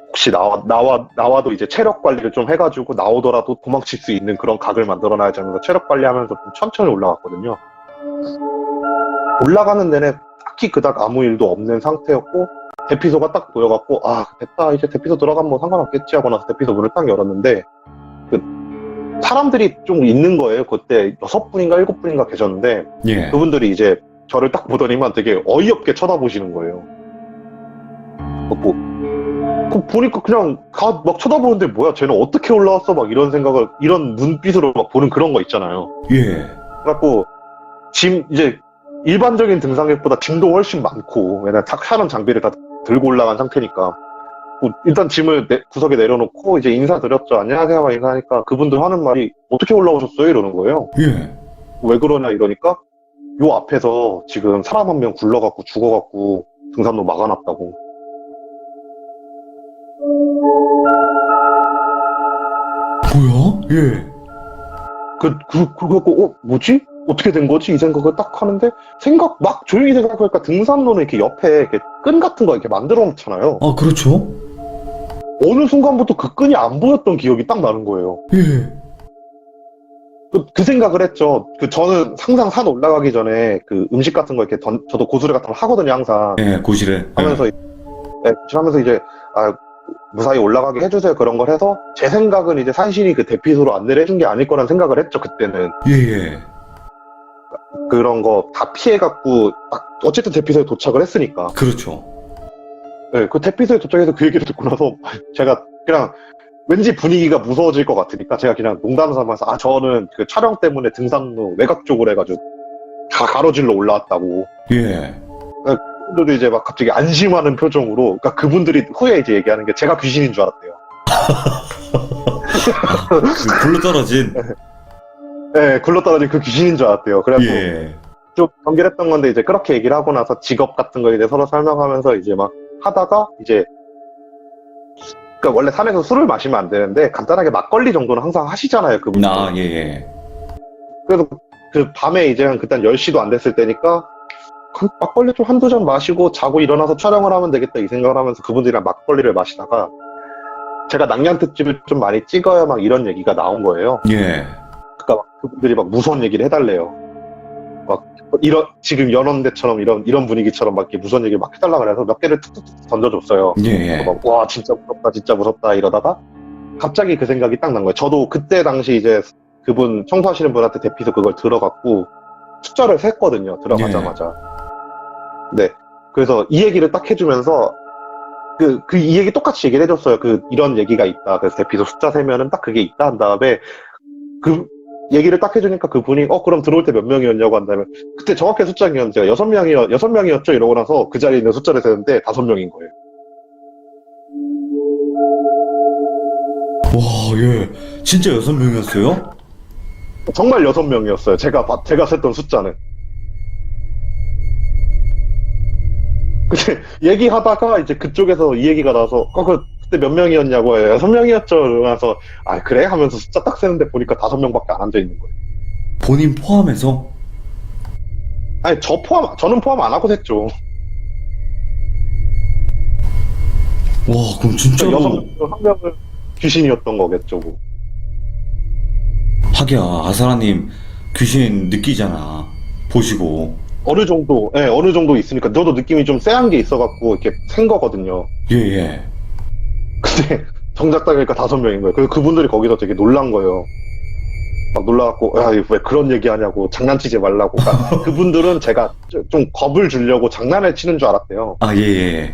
Speaker 2: 혹시 나와도 이제 체력 관리를 좀 해가지고 나오더라도 도망칠 수 있는 그런 각을 만들어놔야지 하면서 체력 관리하면서 좀 천천히 올라갔거든요. 올라가는 내내 딱히 그닥 아무 일도 없는 상태였고 대피소가 딱 보여갖고 아 됐다 이제 대피소 들어가면 뭐 상관없겠지 하고 나서 대피소 문을 딱 열었는데 그 사람들이 좀 있는 거예요. 그때 6분인가 7분인가 계셨는데
Speaker 1: 예.
Speaker 2: 그분들이 이제 저를 딱 보더니만 되게 어이없게 쳐다보시는 거예요. 보니까 그냥 막 쳐다보는데 뭐야 쟤는 어떻게 올라왔어 막 이런 생각을 이런 눈빛으로 막 보는 그런 거 있잖아요.
Speaker 1: 예.
Speaker 2: 그래갖고 이제 일반적인 등산객보다 짐도 훨씬 많고 왜냐면 탁하는 장비를 다 들고 올라간 상태니까 일단 짐을 구석에 내려놓고 이제 인사드렸죠. 안녕하세요 막 인사하니까 그분들 하는 말이 어떻게 올라오셨어요 이러는 거예요.
Speaker 1: 예.
Speaker 2: 왜 그러냐 이러니까 요 앞에서 지금 사람 한 명 굴러갖고 죽어갖고 등산로 막아놨다고.
Speaker 1: 뭐야? 예.
Speaker 2: 그래갖고 뭐지? 어떻게 된 거지? 이 생각을 딱 하는데 막 조용히 생각하니까 등산로는 이렇게 옆에 이렇게 끈 같은 거 이렇게 만들어 놓잖아요.
Speaker 1: 아, 그렇죠.
Speaker 2: 어느 순간부터 그 끈이 안 보였던 기억이 딱 나는 거예요.
Speaker 1: 예.
Speaker 2: 그 생각을 했죠. 저는 항상 산 올라가기 전에 그 음식 같은 거 이렇게 저도 고수를 같은 거 하거든요, 항상.
Speaker 1: 예, 고시를.
Speaker 2: 하면서, 하면서 이제, 무사히 올라가게 해주세요. 그런 걸 해서, 제 생각은 이제 산신이 그 대피소로 안내를 해준 게 아닐 거란 생각을 했죠, 그때는.
Speaker 1: 예, 예.
Speaker 2: 그런 거 다 피해갖고, 어쨌든 대피소에 도착을 했으니까.
Speaker 1: 그렇죠.
Speaker 2: 네, 그 대피소에 도착해서 그 얘기를 듣고 나서, 제가 그냥, 왠지 분위기가 무서워질 것 같으니까 제가 그냥 농담 삼아서 저는 그 촬영 때문에 등산로 외곽 쪽으로 해가지고 다 가로질러 올라왔다고.
Speaker 1: 예.
Speaker 2: 그분들도 이제 막 갑자기 안심하는 표정으로 그러니까 그분들이 후에 이제 얘기하는 게 제가 귀신인 줄 알았대요.
Speaker 1: 굴러 떨어진.
Speaker 2: 네, 굴러떨어진 그 귀신인 줄 알았대요. 그래서
Speaker 1: 예.
Speaker 2: 좀 연결했던 건데 이제 그렇게 얘기를 하고 나서 직업 같은 거 이제 서로 설명하면서 이제 막 하다가 이제 그러니까 원래 산에서 술을 마시면 안 되는데 간단하게 막걸리 정도는 항상 하시잖아요, 그분들.
Speaker 1: 아, 예, 예.
Speaker 2: 그래서 그 밤에 이제 그때 10시도 안 됐을 때니까 막걸리 좀 한두 잔 마시고 자고 일어나서 촬영을 하면 되겠다 이 생각을 하면서 그분들이랑 막걸리를 마시다가 제가 낙량 특집을 좀 많이 찍어야 막 이런 얘기가 나온 거예요.
Speaker 1: 예.
Speaker 2: 그러니까 막 그분들이 막 무서운 얘기를 해달래요. 막 지금 연원대처럼 이런 분위기처럼 막 이렇게 무서운 얘기를 막 해달라 그래서 몇 개를 툭툭툭 던져줬어요.
Speaker 1: 예, 예.
Speaker 2: 막, 와 진짜 무섭다 이러다가 갑자기 그 생각이 딱 난 거예요. 저도 그때 당시 이제 그분 청소하시는 분한테 대피소 그걸 들어갖고 숫자를 셌거든요. 들어가자마자. 네. 그래서 이 얘기를 딱 해주면서 이 얘기 똑같이 얘기를 해줬어요. 이런 얘기가 있다. 그래서 대피소 숫자 세면은 딱 그게 있다 한 다음에 그 얘기를 딱 해주니까 그분이 그럼 들어올 때 몇 명이었냐고 한다면 그때 정확히 숫자 기억은 제가 6명이었죠 이러고 나서 그 자리에 있는 숫자를 세는데 5명인 거예요.
Speaker 1: 와, 예. 진짜 6명이었어요?
Speaker 2: 정말 6명이었어요. 제가 셌던 숫자는. 근데 얘기하다가 이제 그쪽에서 이 얘기가 나서 그때 몇 명이었냐고 해요. 6명이었죠. 그러면서 그래? 하면서 숫자 딱 세는데 보니까 5명밖에 안 앉아있는 거예요.
Speaker 1: 본인 포함해서?
Speaker 2: 아니 저는 포함 안 하고 셌죠.
Speaker 1: 와, 그럼 진짜로.
Speaker 2: 6명 중 1명은 귀신이었던 거겠죠. 뭐.
Speaker 1: 하기야, 아사라님 귀신 느끼잖아. 보시고.
Speaker 2: 어느 정도 있으니까 저도 느낌이 좀 쎄한 게 있어갖고 이렇게 센 거거든요.
Speaker 1: 예, 예.
Speaker 2: 근데 정작 따니까 5명인 거예요. 그래서 그분들이 거기서 되게 놀란 거예요. 막 놀라갖고 왜 그런 얘기 하냐고 장난치지 말라고. 그러니까 그분들은 제가 좀 겁을 주려고 장난을 치는 줄 알았대요.
Speaker 1: 아, 예, 예.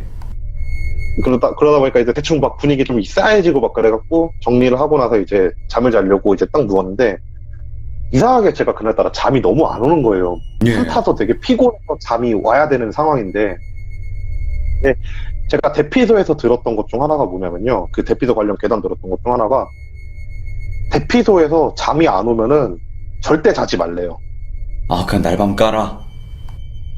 Speaker 2: 그러다 보니까 이제 대충 막 분위기 좀 싸해지고 막 그래갖고 정리를 하고 나서 이제 잠을 자려고 이제 딱 누웠는데 이상하게 제가 그날따라 잠이 너무 안 오는 거예요.
Speaker 1: 예.
Speaker 2: 술 타서 되게 피곤해서 잠이 와야 되는 상황인데 네, 제가 대피소에서 들었던 것 중 하나가 뭐냐면요. 그 대피소 관련 괴담 들었던 것 중 하나가 대피소에서 잠이 안 오면은 절대 자지 말래요.
Speaker 1: 아, 그냥 날밤 깔아.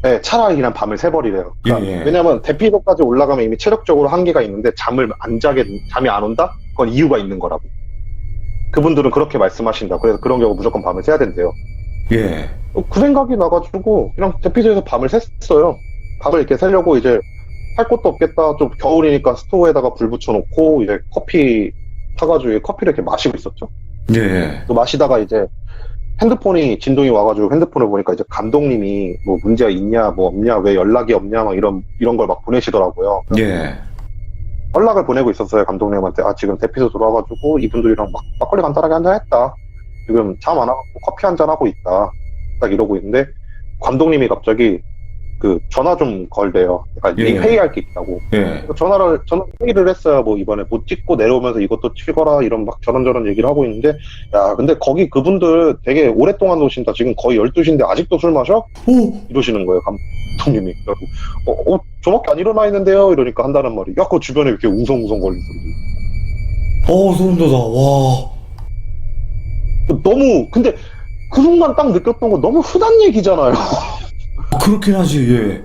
Speaker 2: 네, 차라리 그냥 밤을 새버리래요. 그러니까
Speaker 1: 예, 예.
Speaker 2: 왜냐면 대피소까지 올라가면 이미 체력적으로 한계가 있는데 잠이 안 온다? 그건 이유가 있는 거라고. 그분들은 그렇게 말씀하신다. 그래서 그런 경우 무조건 밤을 새야 된대요.
Speaker 1: 예.
Speaker 2: 그 생각이 나가지고 그냥 대피소에서 밤을 샜어요. 밤을 이렇게 새려고 이제 할 것도 없겠다. 좀 겨울이니까 스토브에다가 불 붙여놓고 이제 커피 타가지고 커피를 이렇게 마시고 있었죠.
Speaker 1: 예.
Speaker 2: 또 마시다가 이제 핸드폰이 진동이 와가지고 핸드폰을 보니까 이제 감독님이 뭐 문제가 있냐 뭐 없냐 왜 연락이 없냐 막 이런 걸 막 보내시더라고요.
Speaker 1: 예.
Speaker 2: 연락을 보내고 있었어요. 감독님한테. 아, 지금 대피소 들어와가지고 이분들이랑 막걸리 간단하게 한잔 했다. 지금 잠 안 와갖고 커피 한잔 하고 있다. 딱 이러고 있는데 감독님이 갑자기 그 전화 좀 걸대요. 그러니까
Speaker 1: 예.
Speaker 2: 회의할 게 있다고.
Speaker 1: 예.
Speaker 2: 전화 회의를 했어요. 뭐 이번에 못 찍고 내려오면서 이것도 치거라 이런 막 저런저런 얘기를 하고 있는데, 야 근데 거기 그분들 되게 오랫동안 오신다. 지금 거의 12시인데 아직도 술 마셔?
Speaker 1: 오!
Speaker 2: 이러시는 거예요. 감독님이. 그래갖고 저밖에 안 일어나 있는데요. 이러니까 한다는 말이. 야, 그 주변에 이렇게 웅성웅성 거리는 소리.
Speaker 1: 소름 돋아. 와.
Speaker 2: 너무 근데 그 순간 딱 느꼈던 거 너무 흔한 얘기잖아요.
Speaker 1: 그렇긴 하지, 예.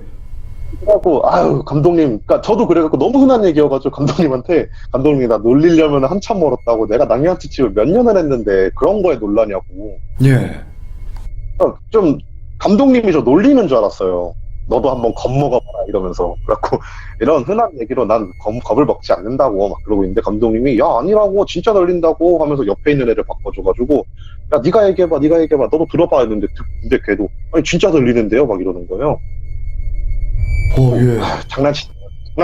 Speaker 2: 그래갖고 아유 감독님, 그러니까 저도 그래갖고 너무 흔한 얘기여가지고 감독님이 나 놀리려면 한참 멀었다고, 내가 낭만치집을 몇 년을 했는데 그런 거에 놀라냐고.
Speaker 1: 예.
Speaker 2: 그러니까 좀 감독님이 저 놀리는 줄 알았어요. 너도 한번 겁먹어봐라 이러면서. 그래갖고 이런 흔한 얘기로 난 겁을 먹지 않는다고 막 그러고 있는데 감독님이 야 아니라고 진짜 놀린다고 하면서 옆에 있는 애를 바꿔줘가지고 야 네가 얘기해봐 너도 들어봐 했는데 근데 걔도 아니 진짜 들리는데요 막 이러는 거예요.
Speaker 1: 예.
Speaker 2: 장난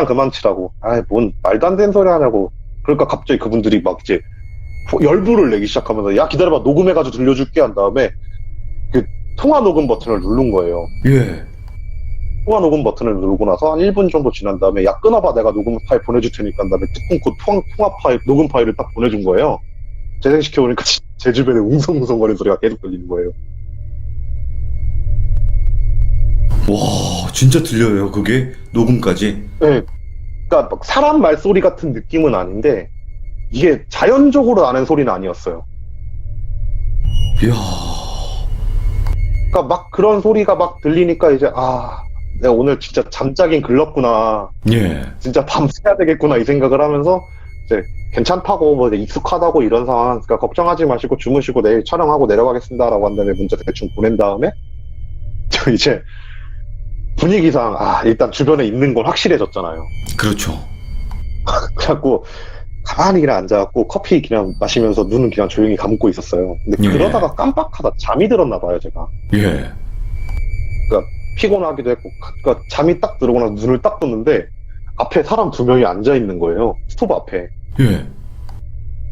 Speaker 2: 그만 치라고. 아이 뭔 말도 안 되는 소리 하냐고. 그러니까 갑자기 그분들이 막 이제 열불을 내기 시작하면서 야 기다려봐 녹음해가지고 들려줄게 한 다음에 그 통화 녹음 버튼을 누른 거예요.
Speaker 1: 예.
Speaker 2: 통화 녹음 버튼을 누르고 나서 한 1분 정도 지난 다음에 야 끊어봐 내가 녹음 파일 보내줄 테니까 한 다음에 뜯고 통화 파일 녹음 파일을 딱 보내준 거예요. 재생시켜보니까 제 주변에 웅성웅성거리는 소리가 계속 들리는 거예요.
Speaker 1: 와, 진짜 들려요, 그게? 녹음까지?
Speaker 2: 네, 그러니까 막 사람 말소리 같은 느낌은 아닌데 이게 자연적으로 나는 소리는 아니었어요.
Speaker 1: 이야.
Speaker 2: 그러니까 막 그런 소리가 막 들리니까 이제 내가 오늘 진짜 잠자긴 글렀구나.
Speaker 1: 예.
Speaker 2: 진짜 밤새야 되겠구나 이 생각을 하면서 이제 괜찮다고 뭐 이제 익숙하다고 이런 상황, 그러니까 걱정하지 마시고 주무시고 내일 촬영하고 내려가겠습니다라고 한 다음에 문자 대충 보낸 다음에 저 이제 분위기상 일단 주변에 있는 건 확실해졌잖아요.
Speaker 1: 그렇죠.
Speaker 2: 그래갖고 가만히 그냥 앉아갖고 커피 그냥 마시면서 눈은 그냥 조용히 감고 있었어요. 근데
Speaker 1: 예.
Speaker 2: 그러다가 깜빡하다 잠이 들었나 봐요 제가.
Speaker 1: 예.
Speaker 2: 피곤하기도 했고, 그러니까 잠이 딱 들어오고 나서 눈을 딱 떴는데 앞에 사람 2명이 앉아 있는 거예요. 스토브 앞에.
Speaker 1: 예.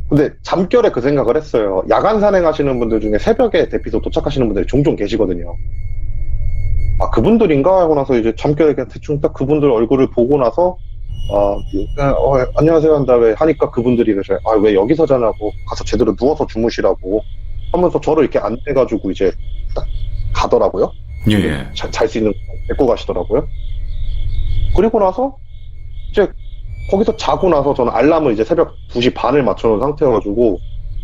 Speaker 2: 근데 잠결에 그 생각을 했어요. 야간 산행하시는 분들 중에 새벽에 대피소 도착하시는 분들이 종종 계시거든요. 그분들인가 하고 나서 이제 잠결에 그냥 대충 딱 그분들 얼굴을 보고 나서 안녕하세요 한 다음에 하니까 그분들이 그러셔요. 왜 여기서 자냐고, 가서 제대로 누워서 주무시라고 하면서 저를 이렇게 안내가지고 이제 딱 가더라고요.
Speaker 1: 예.
Speaker 2: 잘 수 있는 거 데리고 가시더라고요. 그리고 나서 이제 거기서 자고 나서 저는 알람을 이제 새벽 2시 반을 맞춰놓은 상태여가지고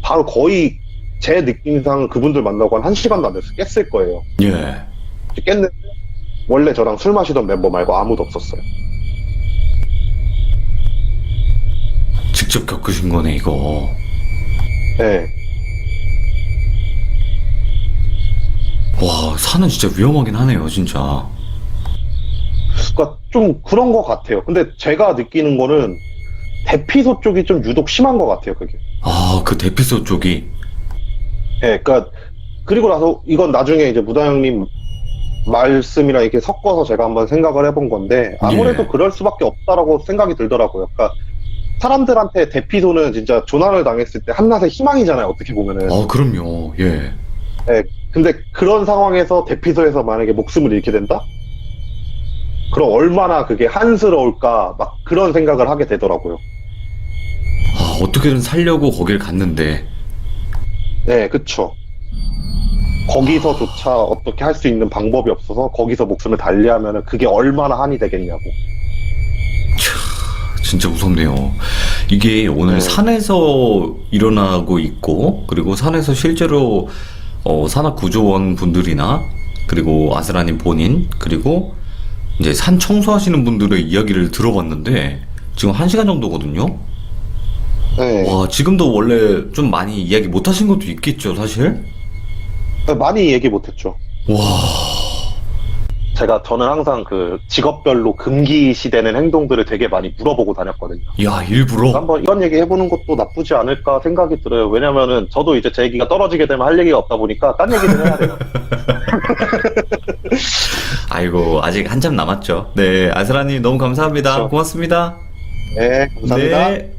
Speaker 2: 바로 거의 제 느낌상 그분들 만나고 한 1시간도 안 돼서 깼을 거예요.
Speaker 1: 예.
Speaker 2: 깼는데 원래 저랑 술 마시던 멤버 말고 아무도 없었어요.
Speaker 1: 직접 겪으신 거네, 이거.
Speaker 2: 네.
Speaker 1: 와, 산은 진짜 위험하긴 하네요, 진짜.
Speaker 2: 그러니까 좀 그런 것 같아요. 근데 제가 느끼는 거는 대피소 쪽이 좀 유독 심한 것 같아요, 그게.
Speaker 1: 그 대피소 쪽이.
Speaker 2: 네, 그러니까 그리고 나서 이건 나중에 이제 무다 형님 말씀이랑 이렇게 섞어서 제가 한번 생각을 해본 건데 아무래도
Speaker 1: 예.
Speaker 2: 그럴 수밖에 없다라고 생각이 들더라고요. 그러니까 사람들한테 대피소는 진짜 조난을 당했을 때 한낮의 희망이잖아요, 어떻게 보면은.
Speaker 1: 그럼요. 예.
Speaker 2: 네, 근데 그런 상황에서 대피소에서 만약에 목숨을 잃게 된다? 그럼 얼마나 그게 한스러울까, 막 그런 생각을 하게 되더라고요.
Speaker 1: 어떻게든 살려고 거길 갔는데.
Speaker 2: 네, 그쵸. 거기서조차 어떻게 할 수 있는 방법이 없어서 거기서 목숨을 달리하면은 그게 얼마나 한이 되겠냐고.
Speaker 1: 진짜 무섭네요. 이게 오늘
Speaker 2: 네.
Speaker 1: 산에서 일어나고 있고, 그리고 산에서 실제로 산악구조원 분들이나, 그리고 아스라님 본인, 그리고 이제 산 청소하시는 분들의 이야기를 들어봤는데, 지금 1시간 정도거든요?
Speaker 2: 네.
Speaker 1: 와, 지금도 원래 좀 많이 이야기 못 하신 것도 있겠죠, 사실?
Speaker 2: 많이 얘기 못했죠.
Speaker 1: 와,
Speaker 2: 저는 항상 그 직업별로 금기시되는 행동들을 되게 많이 물어보고 다녔거든요.
Speaker 1: 야, 일부러?
Speaker 2: 한번 이런 얘기 해보는 것도 나쁘지 않을까 생각이 들어요. 왜냐면은 저도 이제 제 얘기가 떨어지게 되면 할 얘기가 없다 보니까 딴 얘기 좀 해야 돼요.
Speaker 1: 아이고, 아직 한참 남았죠. 네, 아스라님 너무 감사합니다.
Speaker 2: 그렇죠.
Speaker 1: 고맙습니다.
Speaker 2: 네, 감사합니다.
Speaker 1: 네.